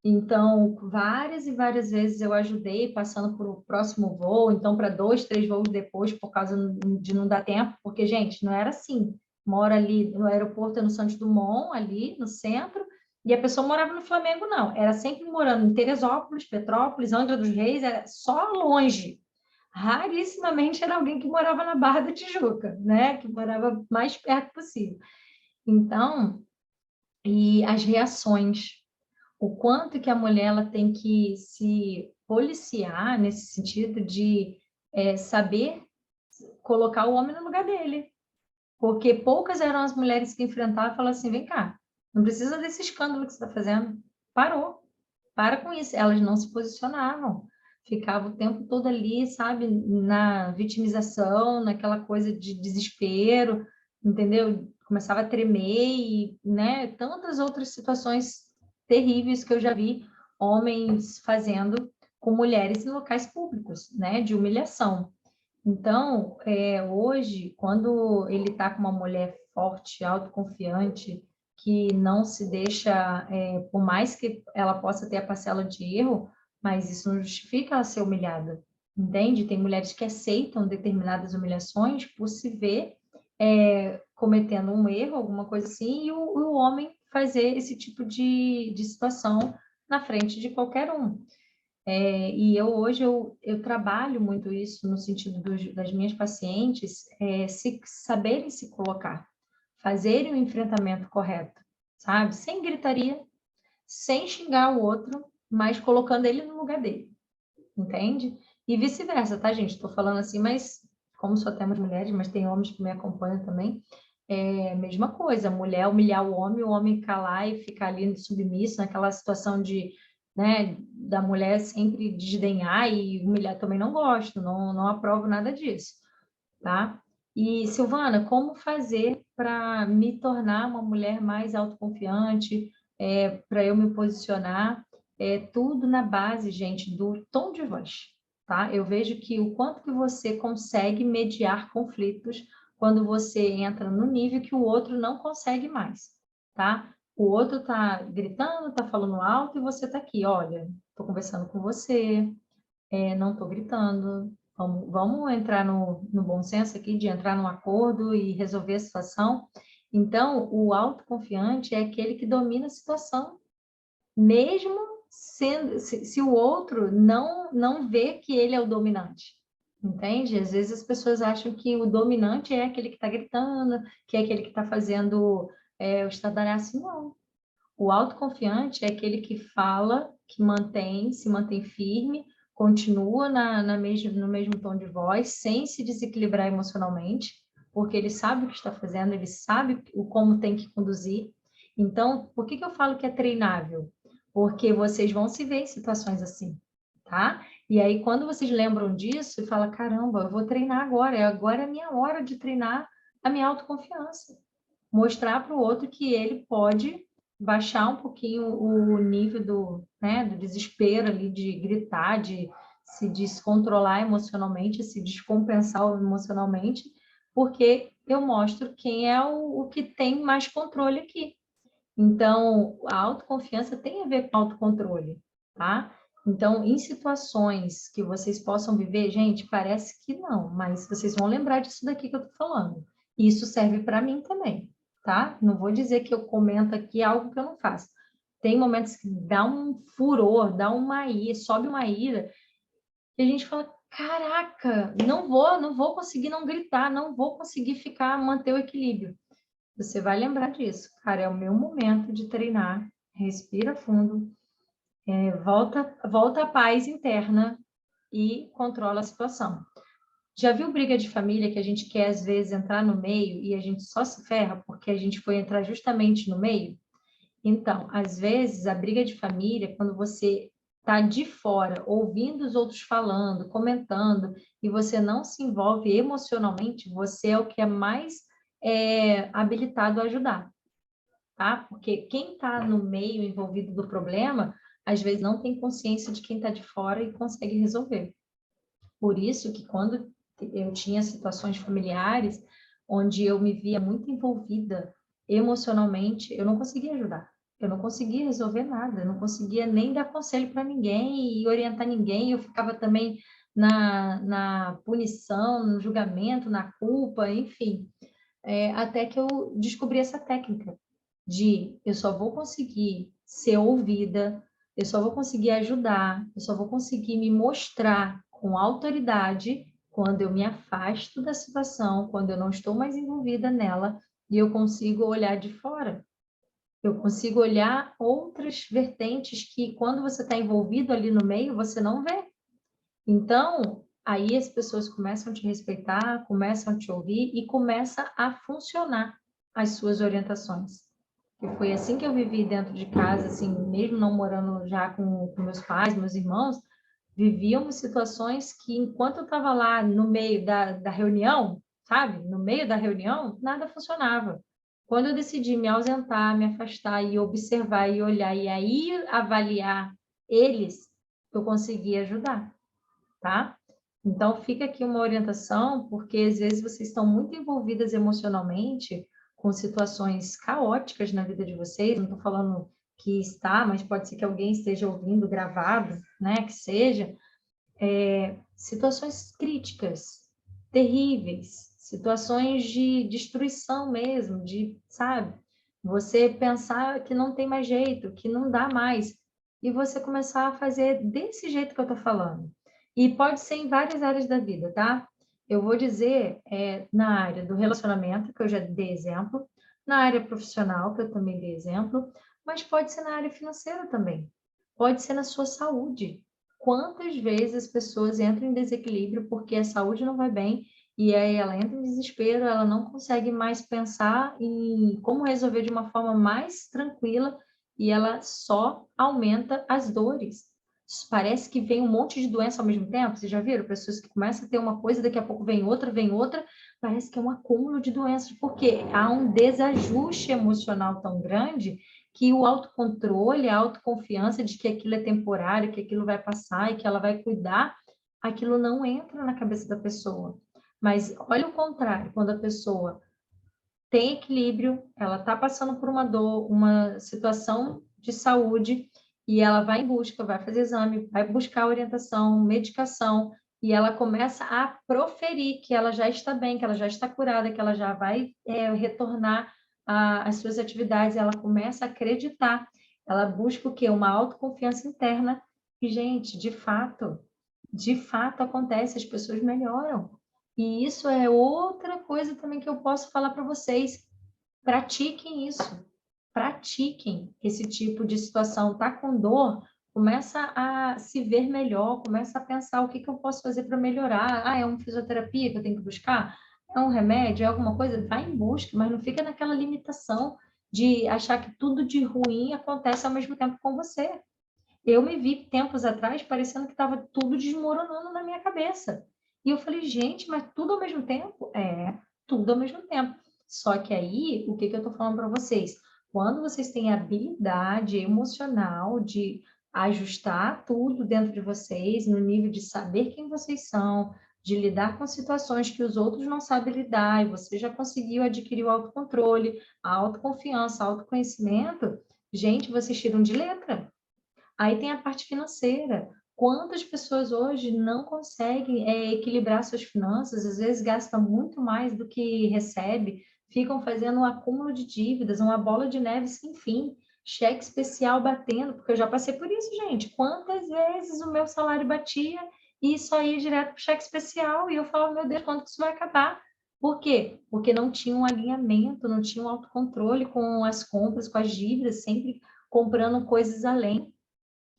Então, várias e várias vezes eu ajudei passando para o próximo voo, então para 2, 3 voos depois, por causa de não dar tempo, porque, gente, não era assim. Mora ali no aeroporto, no Santos Dumont, ali no centro, e a pessoa morava no Flamengo, não. Era sempre morando em Teresópolis, Petrópolis, Angra dos Reis, era só longe. Rarissimamente era alguém que morava na Barra da Tijuca, né? Que morava mais perto possível. Então, e as reações, o quanto que a mulher ela tem que se policiar nesse sentido de saber colocar o homem no lugar dele. Porque poucas eram as mulheres que enfrentavam e falavam assim: vem cá, não precisa desse escândalo que você está fazendo. Parou, para com isso. Elas não se posicionavam. Ficava o tempo todo ali, sabe, na vitimização, naquela coisa de desespero, entendeu? Começava a tremer e, né, tantas outras situações terríveis que eu já vi homens fazendo com mulheres em locais públicos, né, de humilhação. Então, hoje, quando ele está com uma mulher forte, autoconfiante, que não se deixa, por mais que ela possa ter a parcela de erro, mas isso não justifica ela ser humilhada, entende? Tem mulheres que aceitam determinadas humilhações por se ver cometendo um erro, alguma coisa assim, e o homem fazer esse tipo de situação na frente de qualquer um. E hoje eu trabalho muito isso no sentido das minhas pacientes, se saberem se colocar, fazerem o enfrentamento correto, sabe? Sem gritaria, sem xingar o outro, mas colocando ele no lugar dele, entende? E vice-versa, tá, gente? Estou falando assim, mas como só temos mulheres, mas tem homens que me acompanham também, mesma coisa, a mulher humilhar o homem calar e ficar ali submisso naquela situação de, né, da mulher sempre desdenhar e humilhar, também não gosto, não aprovo nada disso, tá? E, Silvana, como fazer para me tornar uma mulher mais autoconfiante, para eu me posicionar? É tudo na base, gente, do tom de voz, tá? Eu vejo que o quanto que você consegue mediar conflitos quando você entra no nível que o outro não consegue mais, tá? O outro tá gritando, tá falando alto e você tá aqui, olha, tô conversando com você, não tô gritando, vamos entrar no bom senso aqui de entrar num acordo e resolver a situação. Então, o autoconfiante é aquele que domina a situação, mesmo sendo, se o outro não vê que ele é o dominante. Entende? Às vezes as pessoas acham que o dominante é aquele que está gritando, que é aquele que está fazendo o estardalhaço. Não. O autoconfiante é aquele que fala, que se mantém firme, continua no mesmo tom de voz, sem se desequilibrar emocionalmente, porque ele sabe o que está fazendo, ele sabe como tem que conduzir. Então, por que eu falo que é treinável? Porque vocês vão se ver em situações assim, tá? E aí, quando vocês lembram disso, e fala, caramba, eu vou treinar agora é a minha hora de treinar a minha autoconfiança. mostrar para o outro que ele pode baixar um pouquinho o nível do desespero ali, de gritar, de se descontrolar emocionalmente, se descompensar emocionalmente, porque eu mostro quem é o que tem mais controle aqui. Então, a autoconfiança tem a ver com autocontrole, tá? Então, em situações que vocês possam viver, gente, parece que não, mas vocês vão lembrar disso daqui que eu tô falando. E isso serve para mim também, tá? Não vou dizer que eu comento aqui algo que eu não faço. Tem momentos que dá um furor, dá uma ira, sobe uma ira, e a gente fala, caraca, não vou conseguir não gritar, não vou conseguir manter o equilíbrio. Você vai lembrar disso. Cara, é o meu momento de treinar. Respira fundo, volta à paz interna e controla a situação. Já viu briga de família que a gente quer, às vezes, entrar no meio e a gente só se ferra porque a gente foi entrar justamente no meio? Então, às vezes, a briga de família, quando você está de fora, ouvindo os outros falando, comentando, e você não se envolve emocionalmente, você é o que é mais habilitado a ajudar, tá? Porque quem está no meio envolvido do problema, às vezes não tem consciência de quem está de fora e consegue resolver. Por isso que quando eu tinha situações familiares onde eu me via muito envolvida emocionalmente, eu não conseguia ajudar. Eu não conseguia resolver nada, eu não conseguia nem dar conselho para ninguém e orientar ninguém. Eu ficava também na punição, no julgamento, na culpa, enfim. Até que eu descobri essa técnica de eu só vou conseguir ser ouvida, eu só vou conseguir ajudar, eu só vou conseguir me mostrar com autoridade quando eu me afasto da situação, quando eu não estou mais envolvida nela e eu consigo olhar de fora. Eu consigo olhar outras vertentes que, quando você está envolvido ali no meio, você não vê. Então, aí as pessoas começam a te respeitar, começam a te ouvir e começa a funcionar as suas orientações. E foi assim que eu vivi dentro de casa, assim, mesmo não morando já com meus pais, meus irmãos, vivíamos situações que, enquanto eu estava lá no meio da reunião, sabe? No meio da reunião, nada funcionava. Quando eu decidi me ausentar, me afastar e observar e olhar e aí avaliar eles, eu consegui ajudar, tá? Então, fica aqui uma orientação, porque às vezes vocês estão muito envolvidas emocionalmente com situações caóticas na vida de vocês, não estou falando que está, mas pode ser que alguém esteja ouvindo gravado, né, que seja, situações críticas, terríveis, situações de destruição mesmo, sabe, você pensar que não tem mais jeito, que não dá mais, e você começar a fazer desse jeito que eu estou falando. E pode ser em várias áreas da vida, tá? Eu vou dizer na área do relacionamento, que eu já dei exemplo, na área profissional, que eu também dei exemplo, mas pode ser na área financeira também. Pode ser na sua saúde. Quantas vezes as pessoas entram em desequilíbrio porque a saúde não vai bem e aí ela entra em desespero, ela não consegue mais pensar em como resolver de uma forma mais tranquila e ela só aumenta as dores. Parece que vem um monte de doença ao mesmo tempo. Vocês já viram? Pessoas que começam a ter uma coisa, daqui a pouco vem outra. Parece que é um acúmulo de doenças, porque há um desajuste emocional tão grande que o autocontrole, a autoconfiança de que aquilo é temporário, que aquilo vai passar e que ela vai cuidar, aquilo não entra na cabeça da pessoa. Mas olha o contrário, quando a pessoa tem equilíbrio, ela está passando por uma dor, uma situação de saúde, e ela vai em busca, vai fazer exame, vai buscar orientação, medicação, e ela começa a proferir que ela já está bem, que ela já está curada, que ela já vai retornar às suas atividades, ela começa a acreditar, ela busca o quê? Uma autoconfiança interna, e, gente, de fato acontece, as pessoas melhoram. E isso é outra coisa também que eu posso falar para vocês. Pratiquem isso. Pratiquem esse tipo de situação. Tá com dor? Começa a se ver melhor, começa a pensar o que eu posso fazer para melhorar. Ah, é uma fisioterapia que eu tenho que buscar? É um remédio? É alguma coisa? Vai em busca, mas não fica naquela limitação de achar que tudo de ruim acontece ao mesmo tempo com você. Eu me vi tempos atrás parecendo que estava tudo desmoronando na minha cabeça. E eu falei, gente, mas tudo ao mesmo tempo? É, tudo ao mesmo tempo. Só que aí, o que eu estou falando para vocês? Quando vocês têm a habilidade emocional de ajustar tudo dentro de vocês, no nível de saber quem vocês são, de lidar com situações que os outros não sabem lidar, e você já conseguiu adquirir o autocontrole, a autoconfiança, o autoconhecimento, gente, vocês tiram de letra. Aí tem a parte financeira. Quantas pessoas hoje não conseguem equilibrar suas finanças, às vezes gastam muito mais do que recebe, ficam fazendo um acúmulo de dívidas, uma bola de neve sem fim, cheque especial batendo, porque eu já passei por isso, gente. Quantas vezes o meu salário batia e só ia direto para o cheque especial, e eu falava, meu Deus, quando que isso vai acabar? Por quê? Porque não tinha um alinhamento, não tinha um autocontrole com as compras, com as dívidas, sempre comprando coisas além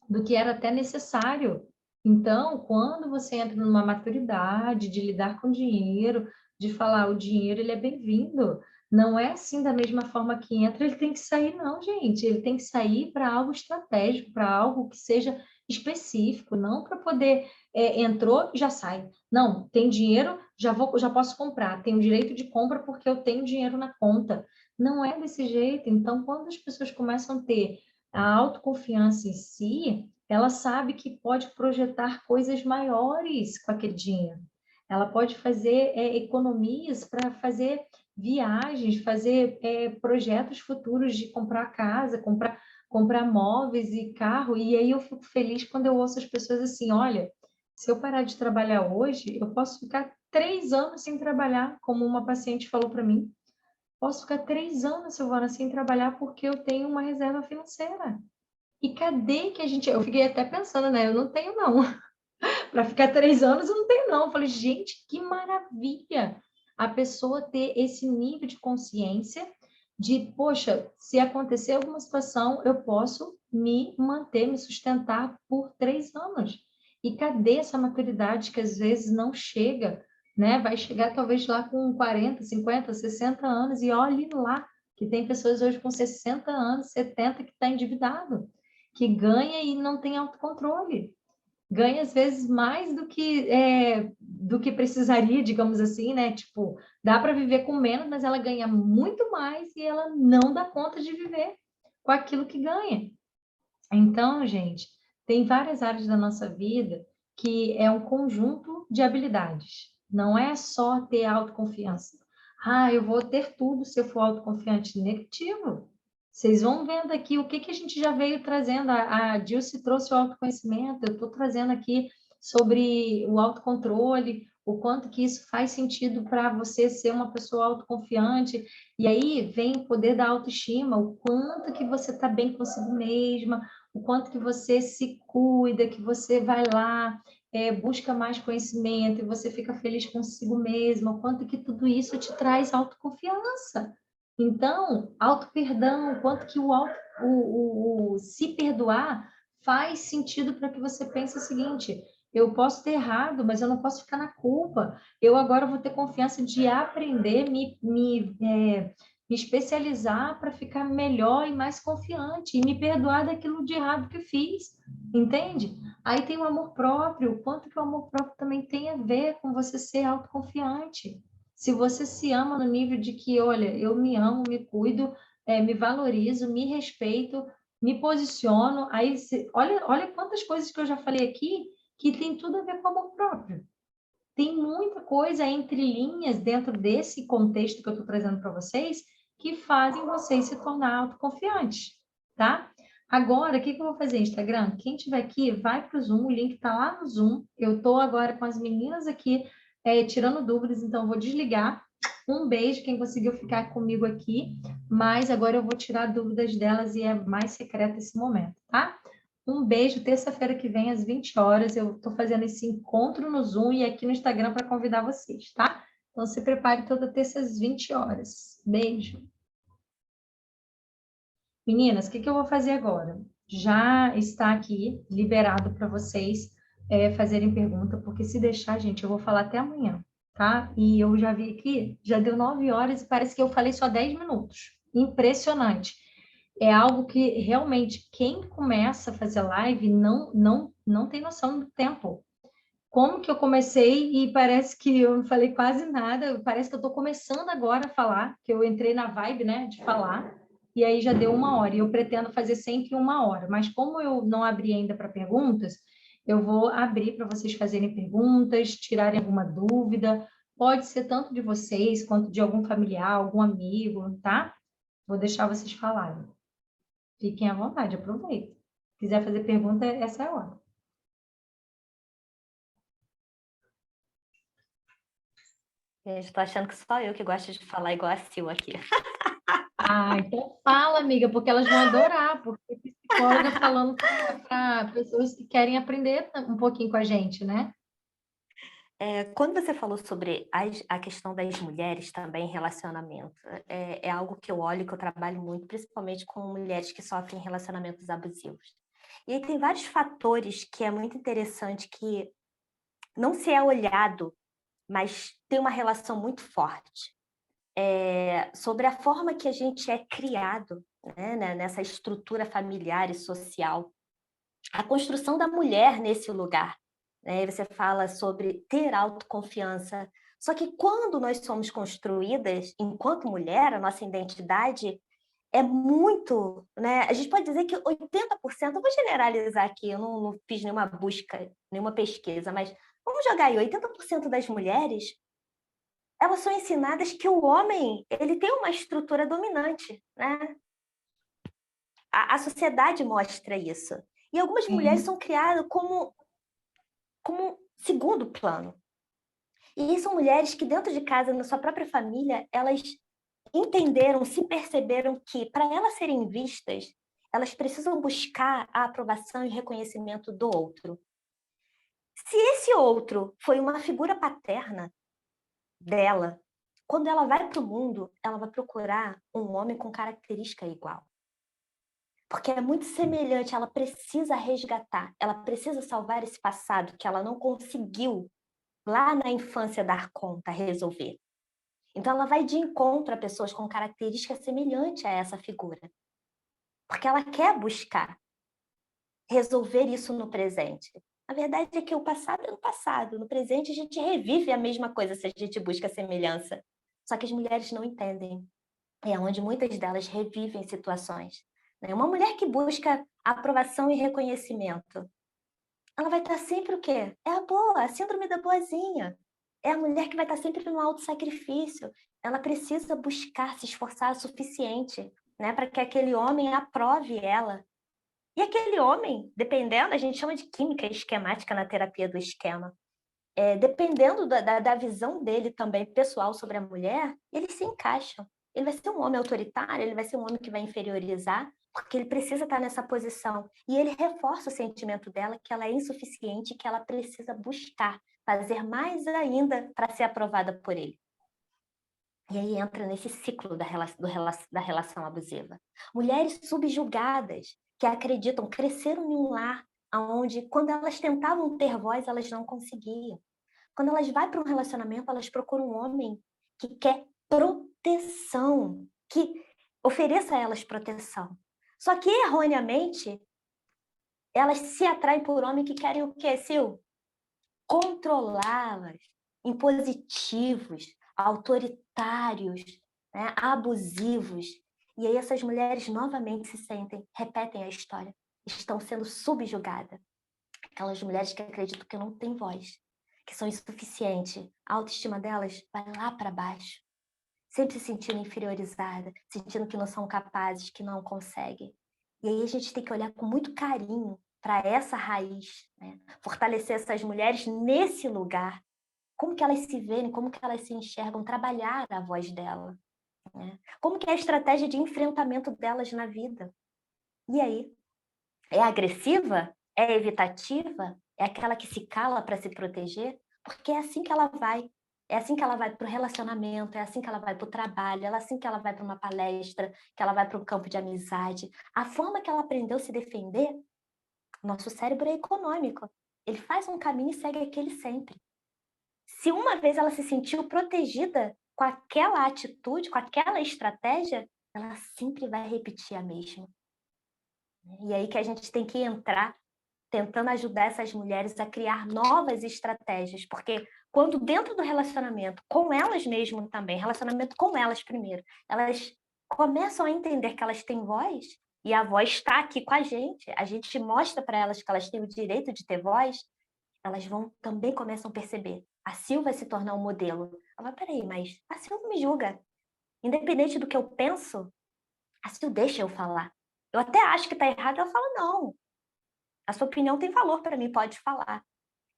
do que era até necessário. Então, quando você entra numa maturidade de lidar com dinheiro, de falar o dinheiro ele é bem-vindo, não é assim da mesma forma que entra, ele tem que sair, não, gente. Ele tem que sair para algo estratégico, para algo que seja específico, não para poder entrou já sai. Não, tem dinheiro, já posso comprar. Tenho direito de compra porque eu tenho dinheiro na conta. Não é desse jeito. Então, quando as pessoas começam a ter a autoconfiança em si, ela sabe que pode projetar coisas maiores com aquele dinheiro. Ela pode fazer economias para fazer viagens, fazer projetos futuros de comprar casa, comprar móveis e carro. E aí eu fico feliz quando eu ouço as pessoas assim, olha, se eu parar de trabalhar hoje, eu posso ficar 3 anos sem trabalhar, como uma paciente falou para mim. Posso ficar 3 anos, Silvana, sem trabalhar porque eu tenho uma reserva financeira. E cadê que a gente... Eu fiquei até pensando, né? Eu não tenho, não. Para ficar 3 anos, eu não tenho, não. Eu falei, gente, que maravilha a pessoa ter esse nível de consciência de, poxa, se acontecer alguma situação, eu posso me manter, me sustentar por 3 anos. E cadê essa maturidade que às vezes não chega, né? Vai chegar talvez lá com 40, 50, 60 anos e olhe lá, que tem pessoas hoje com 60 anos, 70 que está endividado, que ganha e não tem autocontrole, ganha às vezes mais do que precisaria, digamos assim, né? Tipo, dá para viver com menos, mas ela ganha muito mais e ela não dá conta de viver com aquilo que ganha. Então, gente, tem várias áreas da nossa vida que é um conjunto de habilidades. Não é só ter autoconfiança. Ah, eu vou ter tudo se eu for autoconfiante. Negativo. Vocês vão vendo aqui o que a gente já veio trazendo. A Dilce trouxe o autoconhecimento, eu estou trazendo aqui sobre o autocontrole, o quanto que isso faz sentido para você ser uma pessoa autoconfiante. E aí vem o poder da autoestima, o quanto que você está bem consigo mesma, o quanto que você se cuida, que você vai lá, busca mais conhecimento e você fica feliz consigo mesma, o quanto que tudo isso te traz autoconfiança. Então, auto-perdão, o quanto que o se perdoar faz sentido para que você pense o seguinte, eu posso ter errado, mas eu não posso ficar na culpa. Eu agora vou ter confiança de aprender, me especializar para ficar melhor e mais confiante e me perdoar daquilo de errado que fiz, entende? Aí tem o amor próprio, o quanto que o amor próprio também tem a ver com você ser autoconfiante. Se você se ama no nível de que, olha, eu me amo, me cuido, me valorizo, me respeito, me posiciono, aí olha quantas coisas que eu já falei aqui que tem tudo a ver com amor próprio. Tem muita coisa entre linhas dentro desse contexto que eu estou trazendo para vocês que fazem vocês se tornar autoconfiantes, tá? Agora, o que eu vou fazer, Instagram? Quem tiver aqui, vai para o Zoom, o link está lá no Zoom. Eu estou agora com as meninas aqui tirando dúvidas, então eu vou desligar. Um beijo, quem conseguiu ficar comigo aqui, mas agora eu vou tirar dúvidas delas e é mais secreto esse momento, tá? Um beijo, terça-feira que vem, às 20 horas, eu estou fazendo esse encontro no Zoom e aqui no Instagram para convidar vocês, tá? Então, se prepare toda terça às 20 horas. Beijo. Meninas, o que eu vou fazer agora? Já está aqui liberado para vocês fazerem pergunta, porque se deixar, gente, eu vou falar até amanhã, tá? E eu já vi aqui, já deu 9 horas e parece que eu falei só 10 minutos. Impressionante. É algo que realmente quem começa a fazer live não tem noção do tempo. como que eu comecei e parece que eu não falei quase nada, parece que eu estou começando agora a falar, que eu entrei na vibe, né, de falar, e aí já deu 1 hora, e eu pretendo fazer sempre 1 hora, mas como eu não abri ainda para perguntas, eu vou abrir para vocês fazerem perguntas, tirarem alguma dúvida, pode ser tanto de vocês quanto de algum familiar, algum amigo, tá? Vou deixar vocês falarem. Fiquem à vontade, aproveitem. Se quiser fazer pergunta, essa é a hora. Gente, estou achando que só eu que gosto de falar igual a Sil aqui. Ah, então fala, amiga, porque elas vão adorar, porque psicóloga falando para pessoas que querem aprender um pouquinho com a gente, né? Quando você falou sobre a questão das mulheres também em relacionamento, é algo que eu olho, que eu trabalho muito, principalmente com mulheres que sofrem relacionamentos abusivos. E aí tem vários fatores que é muito interessante que não se é olhado, mas tem uma relação muito forte. Sobre a forma que a gente é criado, né, nessa estrutura familiar e social. A construção da mulher nesse lugar, né? Você fala sobre ter autoconfiança. Só que quando nós somos construídas enquanto mulher, a nossa identidade é muito, né? A gente pode dizer que 80%, eu vou generalizar aqui, eu não fiz nenhuma busca, nenhuma pesquisa, mas vamos jogar aí, 80% das mulheres, elas são ensinadas que o homem, ele tem uma estrutura dominante, né? A sociedade mostra isso. E algumas mulheres Sim. são criadas como segundo plano. E são mulheres que dentro de casa, na sua própria família, elas entenderam, se perceberam que para elas serem vistas, elas precisam buscar a aprovação e reconhecimento do outro. Se esse outro foi uma figura paterna dela, quando ela vai para o mundo, ela vai procurar um homem com característica igual. Porque é muito semelhante, ela precisa resgatar, ela precisa salvar esse passado que ela não conseguiu lá na infância dar conta, resolver. Então ela vai de encontro a pessoas com características semelhantes a essa figura, porque ela quer buscar resolver isso no presente. A verdade é que o passado é no passado, no presente a gente revive a mesma coisa se a gente busca semelhança. Só que as mulheres não entendem. É onde muitas delas revivem situações. Uma mulher que busca aprovação e reconhecimento, ela vai estar sempre o quê? É a boa, a síndrome da boazinha. É a mulher que vai estar sempre no autossacrifício. Ela precisa buscar se esforçar o suficiente, né, para que aquele homem aprove ela. E aquele homem, dependendo, a gente chama de química esquemática na terapia do esquema. Dependendo da visão dele também pessoal sobre a mulher, eles se encaixam. Ele vai ser um homem autoritário, ele vai ser um homem que vai inferiorizar, porque ele precisa estar nessa posição. E ele reforça o sentimento dela que ela é insuficiente, que ela precisa buscar, fazer mais ainda para ser aprovada por ele. E aí entra nesse ciclo da relação abusiva. Mulheres subjugadas, que acreditam, cresceram em um lar onde, quando elas tentavam ter voz, elas não conseguiam. Quando elas vão para um relacionamento, elas procuram um homem que quer proteção, que ofereça a elas proteção. Só que, erroneamente, elas se atraem por homens que querem o quê, Sil? Controlá-las, impositivos, autoritários, né? Abusivos. E aí essas mulheres novamente se sentem, repetem a história, estão sendo subjugadas. Aquelas mulheres que acreditam que não têm voz, que são insuficientes, a autoestima delas vai lá para baixo, sempre se sentindo inferiorizada, sentindo que não são capazes, que não conseguem. E aí a gente tem que olhar com muito carinho para essa raiz, né? Fortalecer essas mulheres nesse lugar, como que elas se veem, como que elas se enxergam, trabalhar a voz dela, né? Como que é a estratégia de enfrentamento delas na vida. E aí, é agressiva? É evitativa? É aquela que se cala para se proteger? Porque é assim que ela vai. É assim que ela vai para o relacionamento, é assim que ela vai para o trabalho, é assim que ela vai para uma palestra, que ela vai para um campo de amizade. A forma que ela aprendeu a se defender, nosso cérebro é econômico. Ele faz um caminho e segue aquele sempre. Se uma vez ela se sentiu protegida com aquela atitude, com aquela estratégia, ela sempre vai repetir a mesma. E aí que a gente tem que entrar tentando ajudar essas mulheres a criar novas estratégias, porque quando dentro do relacionamento, com elas mesmas também, relacionamento com elas primeiro, elas começam a entender que elas têm voz, e a voz está aqui com a gente mostra para elas que elas têm o direito de ter voz, elas vão também começam a perceber. A Sil vai se tornar um modelo. Ela, peraí, mas a Sil não me julga. Independente do que eu penso, a Sil deixa eu falar. Eu até acho que está errado, ela fala, não. A sua opinião tem valor para mim, pode falar.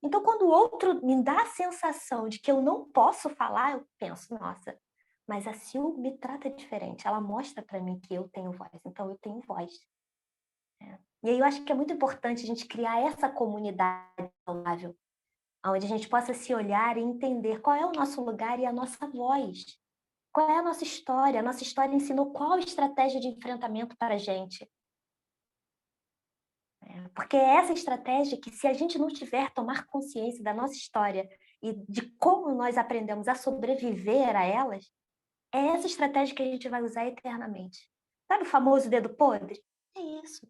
Então, quando o outro me dá a sensação de que eu não posso falar, eu penso, nossa, mas a Sil me trata diferente. Ela mostra para mim que eu tenho voz, então eu tenho voz. E aí eu acho que é muito importante a gente criar essa comunidade saudável, onde a gente possa se olhar e entender qual é o nosso lugar e a nossa voz. Qual é a nossa história? A nossa história ensinou qual estratégia de enfrentamento para a gente. Porque é essa estratégia que, se a gente não tiver tomar consciência da nossa história e de como nós aprendemos a sobreviver a elas, é essa estratégia que a gente vai usar eternamente. Sabe o famoso dedo podre? É isso.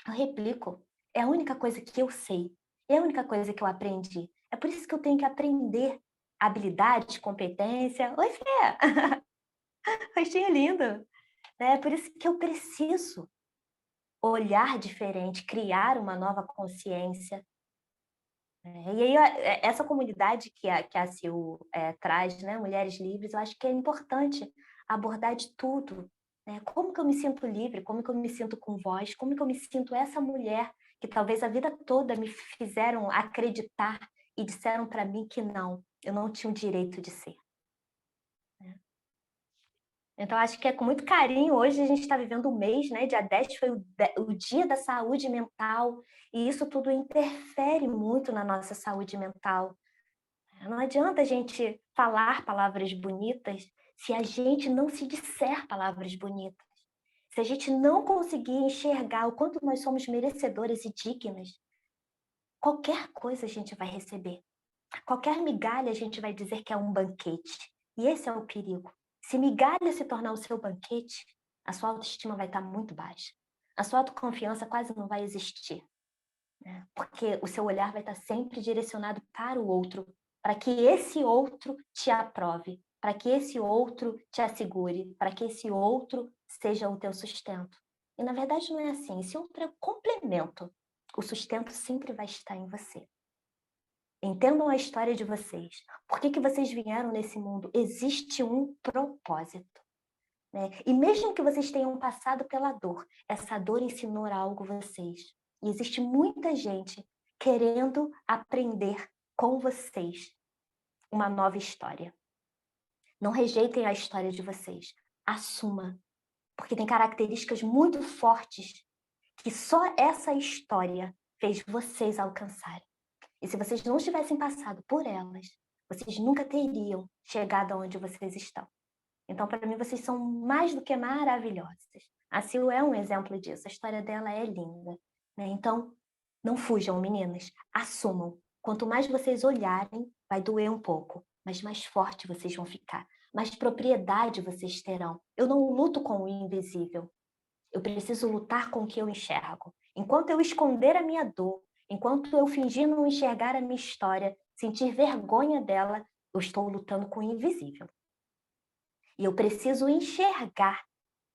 Eu replico. É a única coisa que eu sei. É a única coisa que eu aprendi. É por isso que eu tenho que aprender habilidade, competência. Oi, Fê! Rostinho lindo! É por isso que eu preciso olhar diferente, criar uma nova consciência. E aí, essa comunidade que a Sil traz, né, Mulheres Livres, eu acho que é importante abordar de tudo. Né? Como que eu me sinto livre, como que eu me sinto com voz, como que eu me sinto essa mulher que talvez a vida toda me fizeram acreditar e disseram para mim que não, eu não tinha o direito de ser. Então, acho que é com muito carinho. Hoje a gente está vivendo um mês, né? Dia 10 foi o Dia da Saúde Mental, e isso tudo interfere muito na nossa saúde mental. Não adianta a gente falar palavras bonitas se a gente não se disser palavras bonitas. Se a gente não conseguir enxergar o quanto nós somos merecedoras e dignas, qualquer coisa a gente vai receber. Qualquer migalha a gente vai dizer que é um banquete. E esse é o perigo. Se migalha se tornar o seu banquete, a sua autoestima vai estar muito baixa. A sua autoconfiança quase não vai existir. Né? Porque o seu olhar vai estar sempre direcionado para o outro, para que esse outro te aprove, para que esse outro te assegure, para que esse outro seja o teu sustento. E na verdade não é assim. Esse outro é o complemento. O sustento sempre vai estar em você. Entendam a história de vocês. Por que vocês vieram nesse mundo? Existe um propósito. Né? E mesmo que vocês tenham passado pela dor, essa dor ensinou algo a vocês. E existe muita gente querendo aprender com vocês uma nova história. Não rejeitem a história de vocês. Assuma. Porque tem características muito fortes que só essa história fez vocês alcançarem. E se vocês não tivessem passado por elas, vocês nunca teriam chegado aonde vocês estão. Então, para mim, vocês são mais do que maravilhosas. A Sil é um exemplo disso. A história dela é linda. Né? Então, não fujam, meninas. Assumam. Quanto mais vocês olharem, vai doer um pouco, mas mais forte vocês vão ficar. Mais propriedade vocês terão. Eu não luto com o invisível. Eu preciso lutar com o que eu enxergo. Enquanto eu esconder a minha dor, enquanto eu fingir não enxergar a minha história, sentir vergonha dela, eu estou lutando com o invisível. E eu preciso enxergar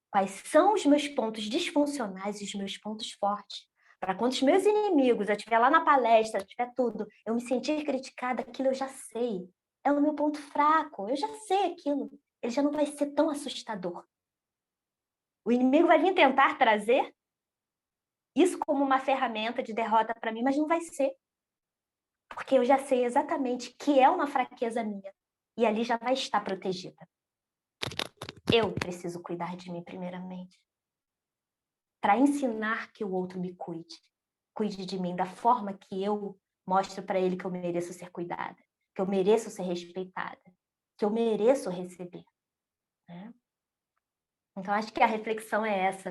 quais são os meus pontos disfuncionais e os meus pontos fortes. Para quando os meus inimigos, eu estiver lá na palestra, tiver tudo, eu me sentir criticada, aquilo eu já sei. É o meu ponto fraco, eu já sei aquilo. Ele já não vai ser tão assustador. O inimigo vai vir tentar trazer isso como uma ferramenta de derrota para mim, mas não vai ser. Porque eu já sei exatamente que é uma fraqueza minha. E ali já vai estar protegida. Eu preciso cuidar de mim primeiramente. Para ensinar que o outro me cuide. Cuide de mim da forma que eu mostro para ele que eu mereço ser cuidada. Que eu mereço ser respeitada. Que eu mereço receber. Né? Então, acho que a reflexão é essa,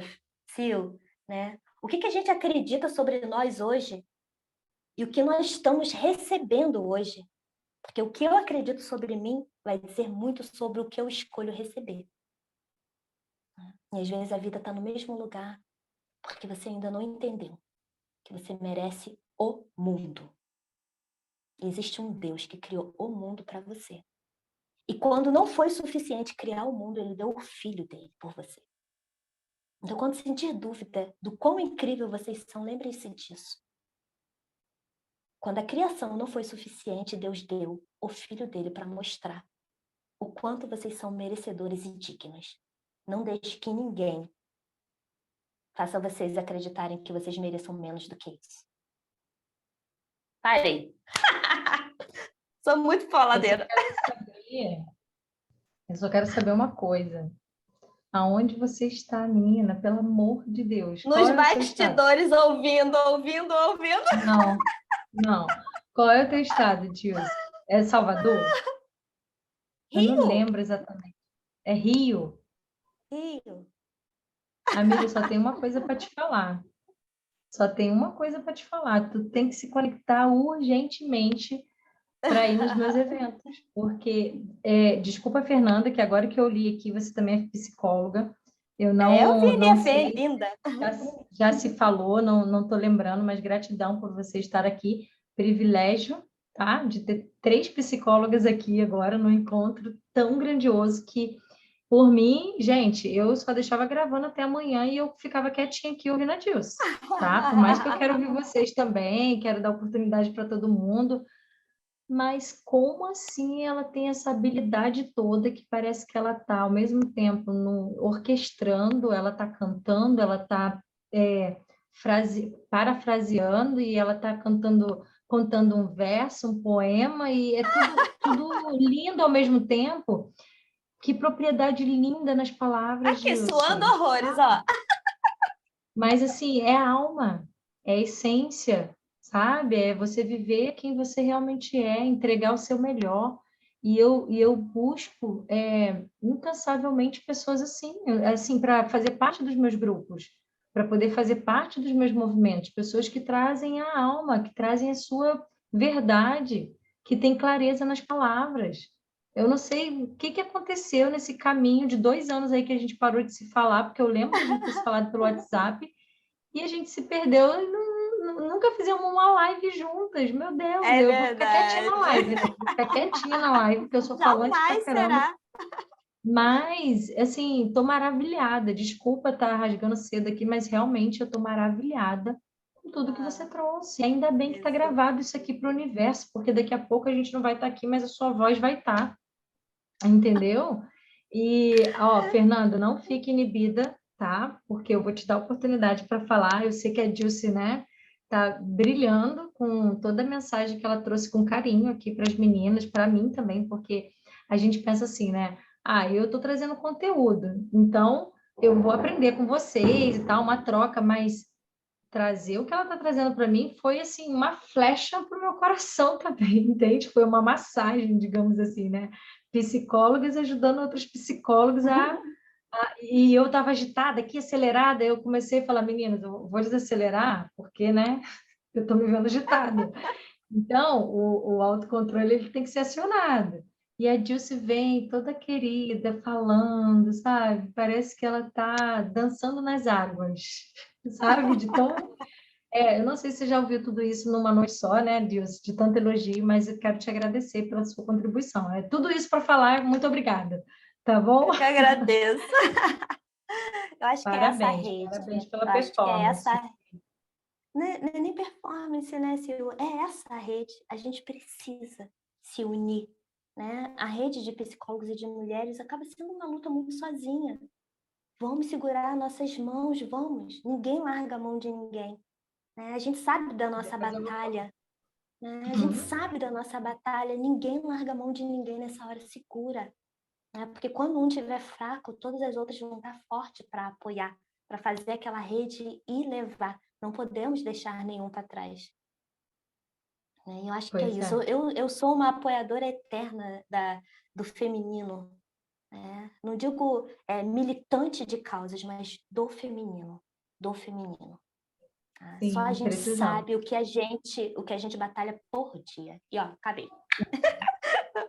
Sil. Né? O que a gente acredita sobre nós hoje e o que nós estamos recebendo hoje. Porque o que eu acredito sobre mim vai dizer muito sobre o que eu escolho receber. E às vezes a vida está no mesmo lugar porque você ainda não entendeu que você merece o mundo. Existe um Deus que criou o mundo para você. E quando não foi suficiente criar o mundo, ele deu o filho dele por você. Então, quando sentir dúvida do quão incrível vocês são, lembrem-se disso. Quando a criação não foi suficiente, Deus deu o filho dele para mostrar o quanto vocês são merecedores e dignos. Não deixe que ninguém faça vocês acreditarem que vocês mereçam menos do que isso. Parei. Sou muito faladeira. Eu só quero saber uma coisa. Aonde você está, menina? Pelo amor de Deus. Nos bastidores, ouvindo. Não. Qual é o teu estado, tio? É Salvador? Rio? Eu não lembro exatamente. É Rio? Rio. Amiga, só tem uma coisa para te falar. Tu tem que se conectar urgentemente para ir nos meus eventos. Porque, desculpa, Fernanda, que agora que eu li aqui, você também é psicóloga. Eu não sei. Linda. Já se falou, não estou lembrando, mas gratidão por você estar aqui. Privilégio, tá? De ter 3 psicólogas aqui agora no encontro tão grandioso que, por mim, gente, eu só deixava gravando até amanhã e eu ficava quietinha aqui ouvindo a Dilce, tá? Por mais que eu quero ouvir vocês também, quero dar oportunidade para todo mundo, mas como assim ela tem essa habilidade toda que parece que ela está ao mesmo tempo orquestrando, ela está cantando, ela está parafraseando e ela está contando um verso, um poema, e é tudo lindo ao mesmo tempo. Que propriedade linda nas palavras, Aqui, Gilce. suando horrores, ó. Mas assim, é alma, é essência, sabe? É você viver quem você realmente é, entregar o seu melhor. E eu busco incansavelmente pessoas assim para fazer parte dos meus grupos, para poder fazer parte dos meus movimentos, pessoas que trazem a alma, que trazem a sua verdade, que têm clareza nas palavras. Eu não sei o que aconteceu nesse caminho de 2 anos aí que a gente parou de se falar, porque eu lembro de a gente ter se falado pelo WhatsApp, e a gente se perdeu e nunca fizemos uma live juntas. Meu Deus, eu vou ficar quietinha na live, né? Vou ficar quietinha na live, porque eu sou falante pra caramba. Será? Mas, assim, tô maravilhada. Desculpa estar rasgando cedo aqui, mas realmente eu tô maravilhada com tudo que você trouxe. Ainda bem que tá gravado isso aqui para o universo, porque daqui a pouco a gente não vai estar aqui, mas a sua voz vai estar. Entendeu? E, ó, Fernanda, não fique inibida, tá? Porque eu vou te dar oportunidade para falar. Eu sei que a Dilce, né, tá brilhando com toda a mensagem que ela trouxe com carinho aqui para as meninas, para mim também, porque a gente pensa assim, né? Ah, eu tô trazendo conteúdo, então eu vou aprender com vocês e tal, uma troca, mas trazer o que ela está trazendo para mim foi assim uma flecha para o meu coração também, entende? Foi uma massagem, digamos assim, né? Psicólogas ajudando outros psicólogos e eu estava agitada aqui, acelerada, eu comecei a falar, meninas, eu vou desacelerar, porque, né? Eu estou me vendo agitada. Então, o autocontrole ele tem que ser acionado. E a Dilce vem toda querida, falando, sabe? Parece que ela está dançando nas águas, sabe? De tão eu não sei se você já ouviu tudo isso numa noite só, né, Dilce, de tanto elogio, mas eu quero te agradecer pela sua contribuição. É tudo isso para falar, muito obrigada, tá bom? Eu que agradeço. Eu acho que é essa rede. Parabéns pela Eu acho que é performance. essa. Não é nem performance, né, Sil? É essa rede. A gente precisa se unir, né? A rede de psicólogos e de mulheres acaba sendo uma luta muito sozinha. Vamos segurar nossas mãos, vamos. Ninguém larga a mão de ninguém. Né? A gente sabe da nossa batalha. Né? A gente sabe da nossa batalha. Ninguém larga a mão de ninguém nessa hora, segura. Né? Porque quando um estiver fraco, todas as outras vão estar fortes para apoiar, para fazer aquela rede e levar. Não podemos deixar nenhum para trás. Né? Eu acho que é isso. Eu sou uma apoiadora eterna do feminino. Né? Não digo militante de causas, mas do feminino. Do feminino. Tá? Sim, só a gente precisamos. sabe o que a gente batalha por dia. E ó, acabei.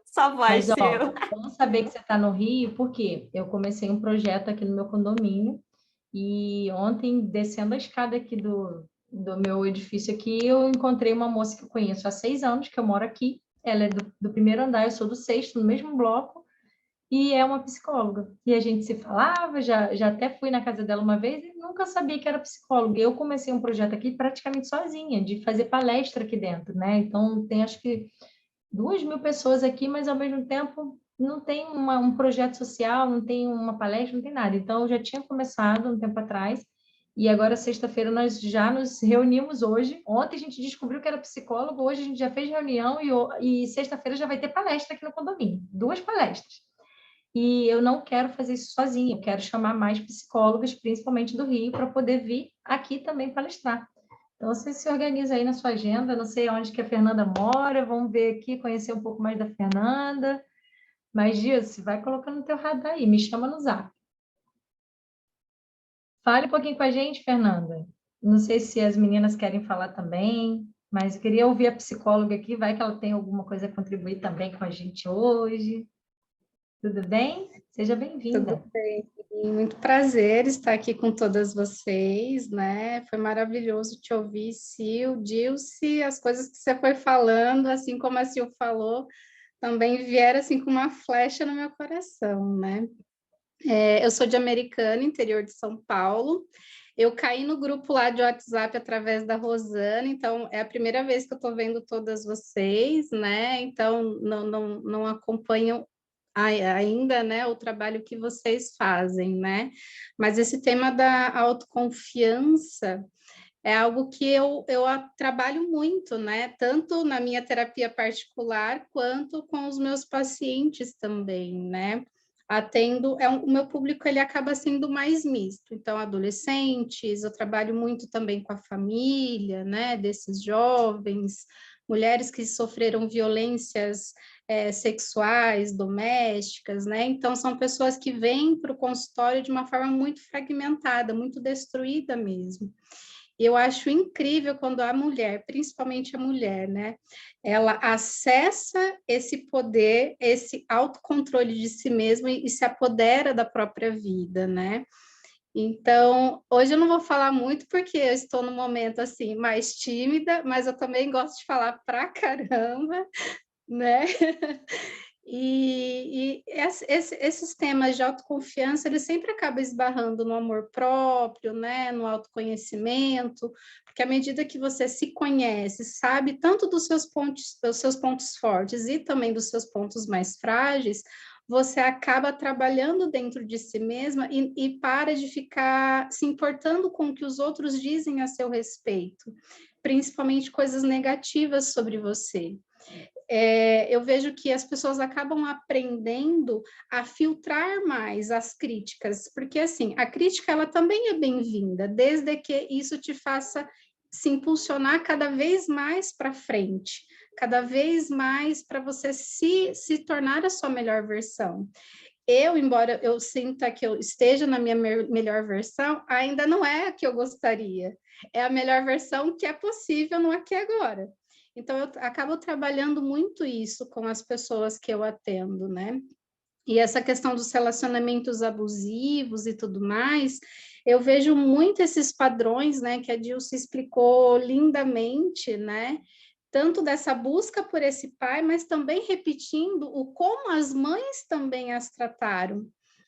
Só voz, Mas, ó, vamos saber que você está no Rio, porque eu comecei um projeto aqui no meu condomínio e ontem, descendo a escada aqui do meu edifício aqui, eu encontrei uma moça que eu conheço há 6 anos, que eu moro aqui. Ela é do primeiro andar, eu sou do sexto, no mesmo bloco, e é uma psicóloga. E a gente se falava, já até fui na casa dela uma vez e nunca sabia que era psicóloga. Eu comecei um projeto aqui praticamente sozinha, de fazer palestra aqui dentro, né? Então, tem acho que 2.000 pessoas aqui, mas ao mesmo tempo não tem um projeto social, não tem uma palestra, não tem nada. Então, eu já tinha começado um tempo atrás, e agora, sexta-feira, nós já nos reunimos hoje. Ontem a gente descobriu que era psicólogo, hoje a gente já fez reunião e sexta-feira já vai ter palestra aqui no condomínio, 2 palestras. E eu não quero fazer isso sozinha, eu quero chamar mais psicólogas, principalmente do Rio, para poder vir aqui também palestrar. Então, você se organiza aí na sua agenda, não sei onde que a Fernanda mora, vamos ver aqui, conhecer um pouco mais da Fernanda. Mas, Gilce, vai colocando no teu radar aí, me chama no Zap. Fale um pouquinho com a gente, Fernanda. Não sei se as meninas querem falar também, mas eu queria ouvir a psicóloga aqui, vai que ela tem alguma coisa a contribuir também com a gente hoje. Tudo bem? Seja Tudo bem-vinda. bem, muito prazer estar aqui com todas vocês, né? Foi maravilhoso te ouvir, Sil, Dilce, as coisas que você foi falando, assim como a Sil falou, também vieram assim com uma flecha no meu coração, né? Eu sou de Americana, interior de São Paulo. Eu caí no grupo lá de WhatsApp através da Rosana, então é a primeira vez que eu estou vendo todas vocês, né? Então não acompanho ainda, né, o trabalho que vocês fazem, né? Mas esse tema da autoconfiança é algo que eu trabalho muito, né? Tanto na minha terapia particular, quanto com os meus pacientes também, né? Atendo, o meu público ele acaba sendo mais misto, então adolescentes, eu trabalho muito também com a família, né, desses jovens, mulheres que sofreram violências sexuais, domésticas, né, então são pessoas que vêm para o consultório de uma forma muito fragmentada, muito destruída mesmo. Eu acho incrível quando a mulher, principalmente a mulher, né, ela acessa esse poder, esse autocontrole de si mesma e se apodera da própria vida, né? Então, hoje eu não vou falar muito porque eu estou no momento assim mais tímida, mas eu também gosto de falar pra caramba, né? Esses temas de autoconfiança, eles sempre acabam esbarrando no amor próprio, né, no autoconhecimento, porque à medida que você se conhece, sabe tanto dos seus pontos fortes e também dos seus pontos mais frágeis, você acaba trabalhando dentro de si mesma e para de ficar se importando com o que os outros dizem a seu respeito, principalmente coisas negativas sobre você. Eu vejo que as pessoas acabam aprendendo a filtrar mais as críticas, porque assim, a crítica ela também é bem-vinda, desde que isso te faça se impulsionar cada vez mais para frente, cada vez mais para você se tornar a sua melhor versão. Embora eu sinta que eu esteja na minha melhor versão, ainda não é a que eu gostaria. É a melhor versão que é possível no aqui e agora. Então, eu acabo trabalhando muito isso com as pessoas que eu atendo, né? E essa questão dos relacionamentos abusivos e tudo mais, eu vejo muito esses padrões, né, que a Dilce explicou lindamente, né? Tanto dessa busca por esse pai, mas também repetindo o como as mães também as trataram,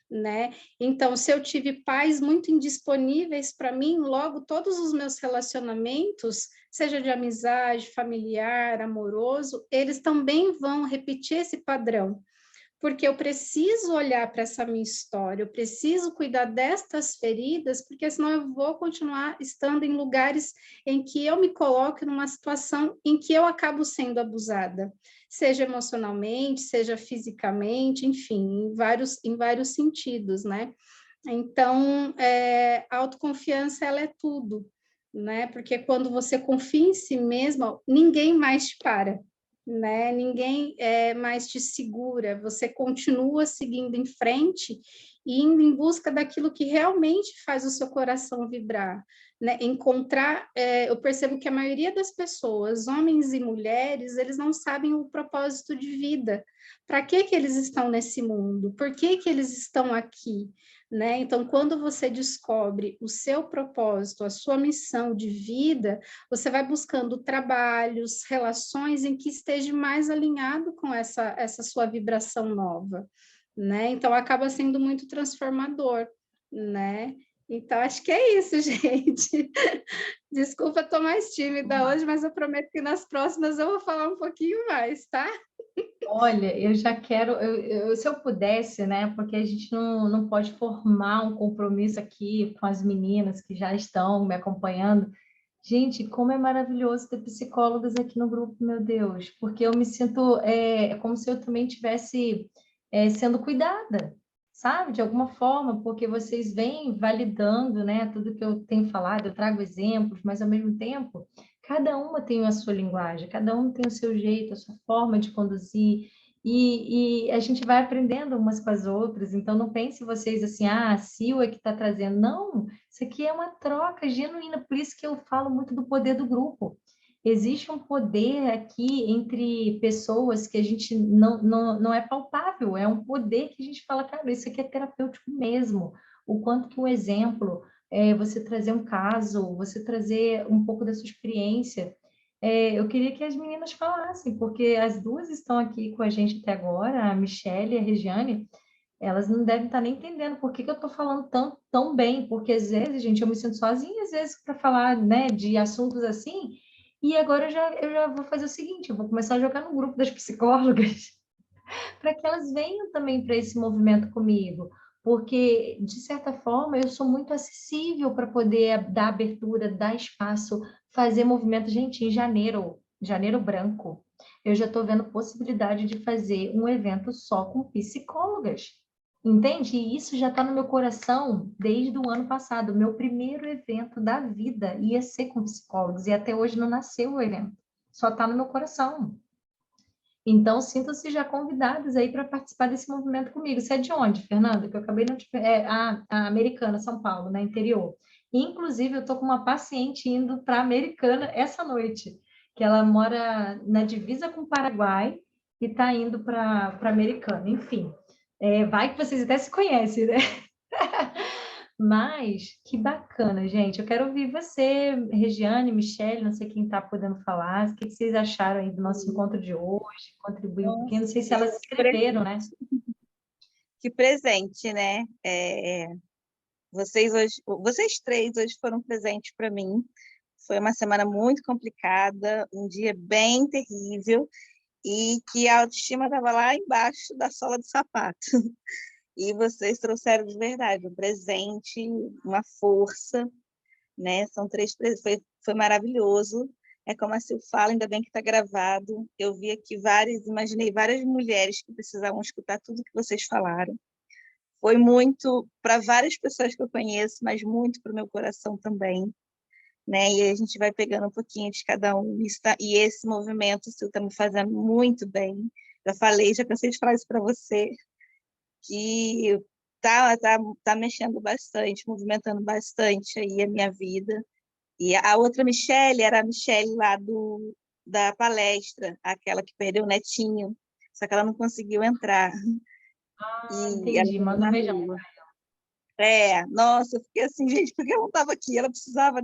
né? Então, se eu tive pais muito indisponíveis para mim, logo todos os meus relacionamentos, seja de amizade, familiar, amoroso, eles também vão repetir esse padrão, porque eu preciso olhar para essa minha história, eu preciso cuidar destas feridas, porque senão eu vou continuar estando em lugares em que eu me coloco numa situação em que eu acabo sendo abusada, seja emocionalmente, seja fisicamente, enfim, em vários sentidos, né? Então, a autoconfiança, ela é tudo, né? Porque quando você confia em si mesma, ninguém mais te para, né? Ninguém mais te segura, você continua seguindo em frente e indo em busca daquilo que realmente faz o seu coração vibrar, né? Encontrar, eu percebo que a maioria das pessoas, homens e mulheres, eles não sabem o propósito de vida. Para que que eles estão nesse mundo? Por que que eles estão aqui? Né? Então, quando você descobre o seu propósito, a sua missão de vida, você vai buscando trabalhos, relações em que esteja mais alinhado com essa sua vibração nova, né? Então, acaba sendo muito transformador, né? Então, acho que é isso, gente. Desculpa, estou mais tímida hoje, mas eu prometo que nas próximas eu vou falar um pouquinho mais, tá? Olha, eu já quero, se eu pudesse, né? Porque a gente não pode formar um compromisso aqui com as meninas que já estão me acompanhando. Gente, como é maravilhoso ter psicólogas aqui no grupo, meu Deus, porque eu me sinto, é como se eu também tivesse sendo cuidada, sabe? De alguma forma, porque vocês vêm validando, né, tudo que eu tenho falado, eu trago exemplos, mas ao mesmo tempo, cada uma tem a sua linguagem, cada um tem o seu jeito, a sua forma de conduzir, e a gente vai aprendendo umas com as outras, então não pense vocês assim, a Sil é que está trazendo, não, isso aqui é uma troca genuína, por isso que eu falo muito do poder do grupo. Existe um poder aqui entre pessoas que a gente não é palpável, é um poder que a gente fala, cara, isso aqui é terapêutico mesmo. O quanto que um exemplo, você trazer um caso, você trazer um pouco da sua experiência. Eu queria que as meninas falassem, porque as duas estão aqui com a gente até agora, a Michelle e a Regiane, elas não devem estar nem entendendo por que que eu estou falando tão bem, porque às vezes, gente, eu me sinto sozinha, às vezes, para falar, né, de assuntos assim, e agora eu já vou fazer o seguinte, eu vou começar a jogar no grupo das psicólogas, para que elas venham também para esse movimento comigo, porque, de certa forma, eu sou muito acessível para poder dar abertura, dar espaço, fazer movimento. Gente, em janeiro, janeiro branco, eu já estou vendo possibilidade de fazer um evento só com psicólogas. Entende? E isso já está no meu coração desde o ano passado. Meu primeiro evento da vida ia ser com psicólogos, e até hoje não nasceu o evento. Só está no meu coração. Então, sintam-se já convidadas aí para participar desse movimento comigo. Você é de onde, Fernanda? Que eu acabei não te... a Americana, São Paulo, né? Interior. Inclusive, eu estou com uma paciente indo para a Americana essa noite, que ela mora na divisa com o Paraguai e está indo para Americana. Enfim, vai que vocês até se conhecem, né? Mas que bacana, gente. Eu quero ouvir você, Regiane, Michele, não sei quem está podendo falar. O que vocês acharam aí do nosso encontro de hoje? Contribuir um pouquinho. Não sei se elas escreveram, né? Que presente, né? Vocês três hoje foram presentes para mim. Foi uma semana muito complicada, um dia bem terrível, e que a autoestima estava lá embaixo da sola do sapato. E vocês trouxeram de verdade um presente, uma força, né? São três presentes, foi maravilhoso. É como a Sil fala, ainda bem que está gravado. Eu vi aqui imaginei várias mulheres que precisavam escutar tudo que vocês falaram. Foi muito para várias pessoas que eu conheço, mas muito para o meu coração também, né? E a gente vai pegando um pouquinho de cada um. E esse movimento, o Sil está me fazendo muito bem. Já falei, já cansei de falar isso para você, que tá mexendo bastante, movimentando bastante aí a minha vida. E a outra Michelle era a Michelle lá da palestra, aquela que perdeu o netinho, só que ela não conseguiu entrar. E ela Entendi. tem Manda uma um beijão. amiga. Nossa, eu fiquei assim, gente, por que ela não estava aqui? Ela precisava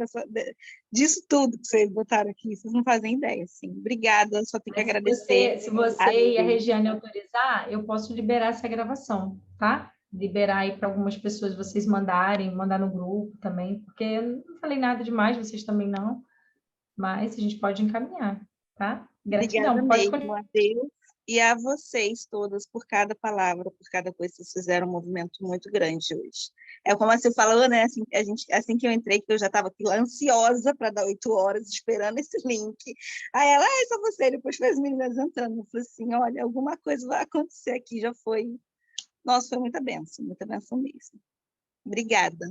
disso tudo que vocês botaram aqui, vocês não fazem ideia, assim. Obrigada, só tenho que agradecer. Se você e a Regiane autorizar, eu posso liberar essa gravação, tá? Liberar aí para algumas pessoas vocês mandar no grupo também, porque eu não falei nada demais, vocês também não, mas a gente pode encaminhar, tá? Obrigada Gratidão. Pode mesmo continuar. a Deus e a vocês todas por cada palavra, por cada coisa que vocês fizeram um movimento muito grande hoje. É como você falou, né? Assim que eu entrei, que eu já estava aqui ansiosa para dar 8 horas, esperando esse link. Aí ela, é só você. Depois foi as meninas entrando. Eu falei assim: olha, alguma coisa vai acontecer aqui. Já foi. Nossa, foi muita bênção mesmo. Obrigada.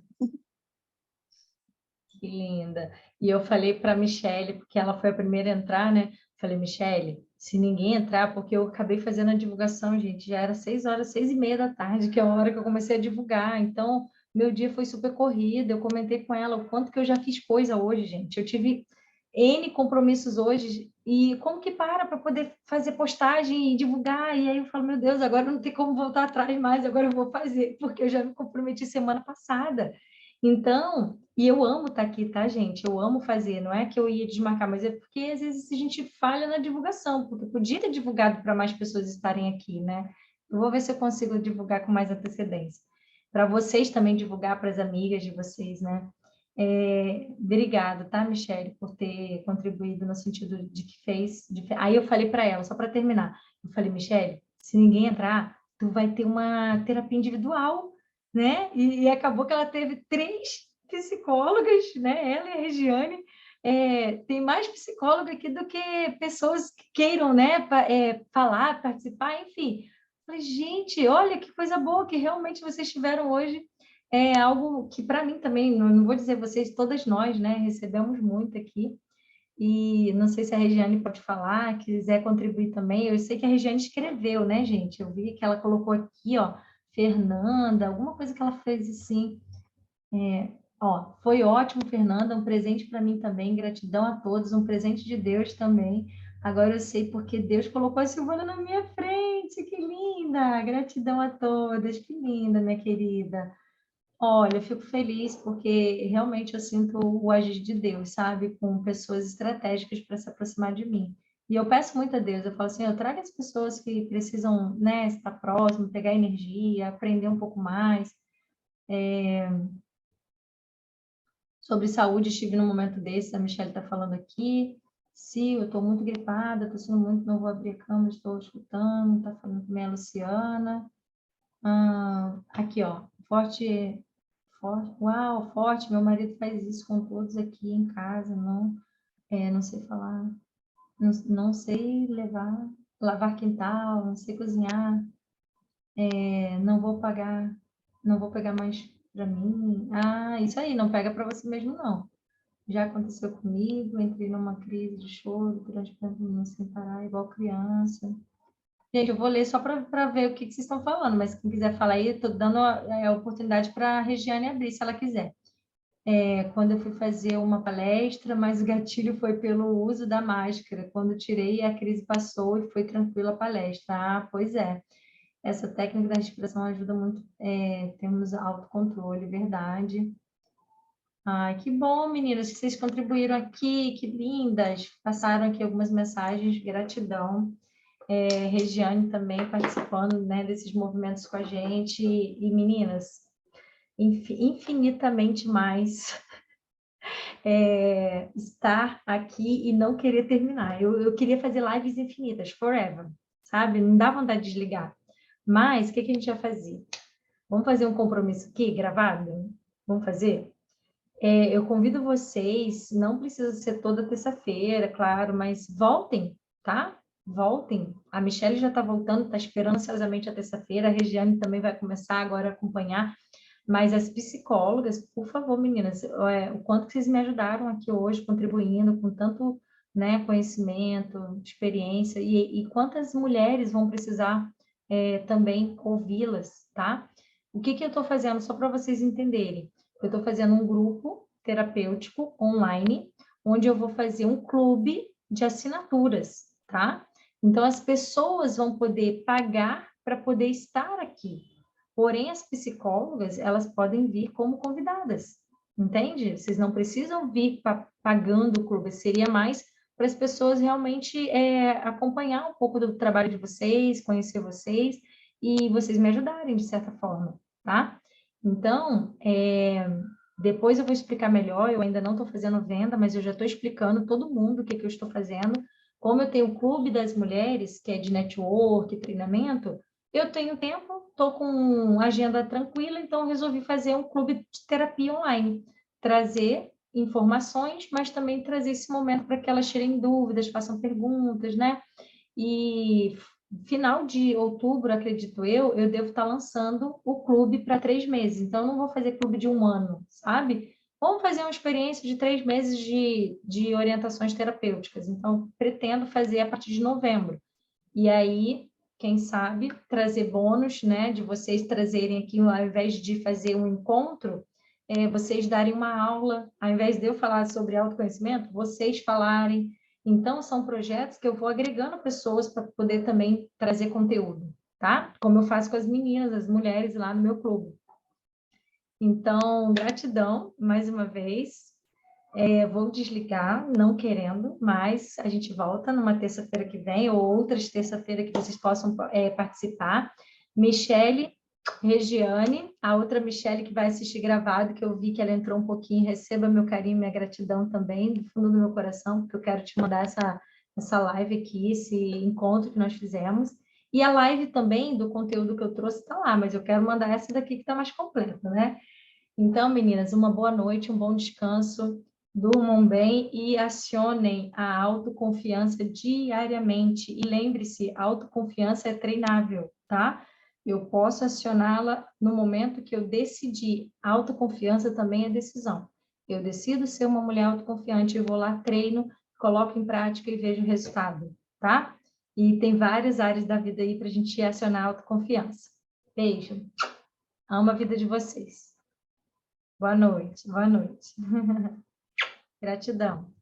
Que linda. E eu falei para a Michelle, porque ela foi a primeira a entrar, né? Falei, Michelle, se ninguém entrar, porque eu acabei fazendo a divulgação, gente, já era 6h, 6h30 da tarde, que é a hora que eu comecei a divulgar, então meu dia foi super corrido, eu comentei com ela o quanto que eu já fiz coisa hoje, gente, eu tive N compromissos hoje, e como que para poder fazer postagem e divulgar, e aí eu falo, meu Deus, agora não tem como voltar atrás mais, agora eu vou fazer, porque eu já me comprometi semana passada, então, e eu amo estar aqui, tá, gente? Eu amo fazer, não é que eu ia desmarcar, mas é porque às vezes a gente falha na divulgação, porque podia ter divulgado para mais pessoas estarem aqui, né? Eu vou ver se eu consigo divulgar com mais antecedência. Para vocês também divulgar para as amigas de vocês, né? Obrigado, tá, Michele, por ter contribuído no sentido de que fez. Aí eu falei para ela, só para terminar, eu falei, Michele, se ninguém entrar, tu vai ter uma terapia individual, né? E acabou que ela teve 3 psicólogas, né? Ela e a Regiane. Tem mais psicóloga aqui do que pessoas que queiram, né? Falar, participar, enfim. Falei, gente, olha que coisa boa que realmente vocês tiveram hoje. É algo que para mim também, não vou dizer vocês, todas nós, né? Recebemos muito aqui. E não sei se a Regiane pode falar, quiser contribuir também. Eu sei que a Regiane escreveu, né, gente? Eu vi que ela colocou aqui, ó, Fernanda, alguma coisa que ela fez assim. Ó, foi ótimo, Fernanda, um presente para mim também, gratidão a todos, um presente de Deus também. Agora eu sei porque Deus colocou a Silvana na minha frente, que linda! Gratidão a todas, que linda, minha querida. Olha, eu fico feliz porque realmente eu sinto o agir de Deus, sabe? Com pessoas estratégicas para se aproximar de mim. E eu peço muito a Deus, eu falo assim, eu trago as pessoas que precisam, né, estar próximo, pegar energia, aprender um pouco mais. Sobre saúde, estive num momento desse, a Michelle está falando aqui. Sim, eu estou muito gripada, estou sendo muito, não vou abrir a câmera, estou escutando, está falando também a Luciana. Aqui, ó, forte, forte, uau, forte, meu marido faz isso com todos aqui em casa, não sei falar, não sei lavar quintal, não sei cozinhar, não vou pegar mais para mim. Isso aí, não pega para você mesmo, não. Já aconteceu comigo, entrei numa crise de choro durante o tempo sem parar, igual criança. Gente, eu vou ler só para ver o que vocês estão falando, mas quem quiser falar aí, estou dando a oportunidade para a Regiane abrir, se ela quiser. Quando eu fui fazer uma palestra, mas o gatilho foi pelo uso da máscara. Quando tirei, a crise passou e foi tranquila a palestra. Pois é. Essa técnica da respiração ajuda muito, temos autocontrole, verdade. Ai, que bom, meninas, que vocês contribuíram aqui, que lindas. Passaram aqui algumas mensagens, gratidão. Regiane também participando, né, desses movimentos com a gente. E meninas, infinitamente mais estar aqui e não querer terminar. Eu queria fazer lives infinitas, forever, sabe? Não dá vontade de desligar. Mas, o que a gente vai fazer? Vamos fazer um compromisso aqui, gravado? Vamos fazer? Eu convido vocês, não precisa ser toda terça-feira, claro, mas voltem, tá? Voltem. A Michelle já está voltando, está esperando ansiosamente a terça-feira, a Regiane também vai começar agora a acompanhar, mas as psicólogas, por favor, meninas, o quanto que vocês me ajudaram aqui hoje, contribuindo com tanto, né, conhecimento, experiência, e quantas mulheres vão precisar também ouvi-las, tá? O que eu estou fazendo, só para vocês entenderem? Eu estou fazendo um grupo terapêutico online, onde eu vou fazer um clube de assinaturas, tá? Então, as pessoas vão poder pagar para poder estar aqui. Porém, as psicólogas, elas podem vir como convidadas, entende? Vocês não precisam vir pagando o clube, seria mais para as pessoas realmente acompanhar um pouco do trabalho de vocês, conhecer vocês e vocês me ajudarem de certa forma, tá? Então, depois eu vou explicar melhor, eu ainda não estou fazendo venda, mas eu já estou explicando todo mundo o que eu estou fazendo. Como eu tenho o Clube das Mulheres, que é de network, treinamento, eu tenho tempo, estou com agenda tranquila, então resolvi fazer um clube de terapia online. Trazer informações, mas também trazer esse momento para que elas tirem dúvidas, façam perguntas, né? E final de outubro, acredito eu devo estar lançando o clube para 3 meses. Então, eu não vou fazer clube de 1 ano, sabe? Vamos fazer uma experiência de 3 meses de orientações terapêuticas. Então, pretendo fazer a partir de novembro. E aí, quem sabe, trazer bônus, né? De vocês trazerem aqui, ao invés de fazer um encontro, vocês darem uma aula, ao invés de eu falar sobre autoconhecimento, vocês falarem. Então, são projetos que eu vou agregando pessoas para poder também trazer conteúdo, tá? Como eu faço com as meninas, as mulheres lá no meu clube. Então, gratidão, mais uma vez. Vou desligar, não querendo, mas a gente volta numa terça-feira que vem, ou outras terça-feira que vocês possam participar. Michele, Regiane, a outra Michele que vai assistir gravado, que eu vi que ela entrou um pouquinho, receba meu carinho, minha gratidão também, do fundo do meu coração, porque eu quero te mandar essa live aqui, esse encontro que nós fizemos. E a live também do conteúdo que eu trouxe está lá, mas eu quero mandar essa daqui que está mais completa, né? Então, meninas, uma boa noite, um bom descanso, durmam bem e acionem a autoconfiança diariamente. E lembre-se, autoconfiança é treinável, tá? Eu posso acioná-la no momento que eu decidir. Autoconfiança também é decisão. Eu decido ser uma mulher autoconfiante, eu vou lá, treino, coloco em prática e vejo o resultado, tá? E tem várias áreas da vida aí para a gente acionar a autoconfiança. Beijo. Amo a vida de vocês. Boa noite, boa noite. Gratidão.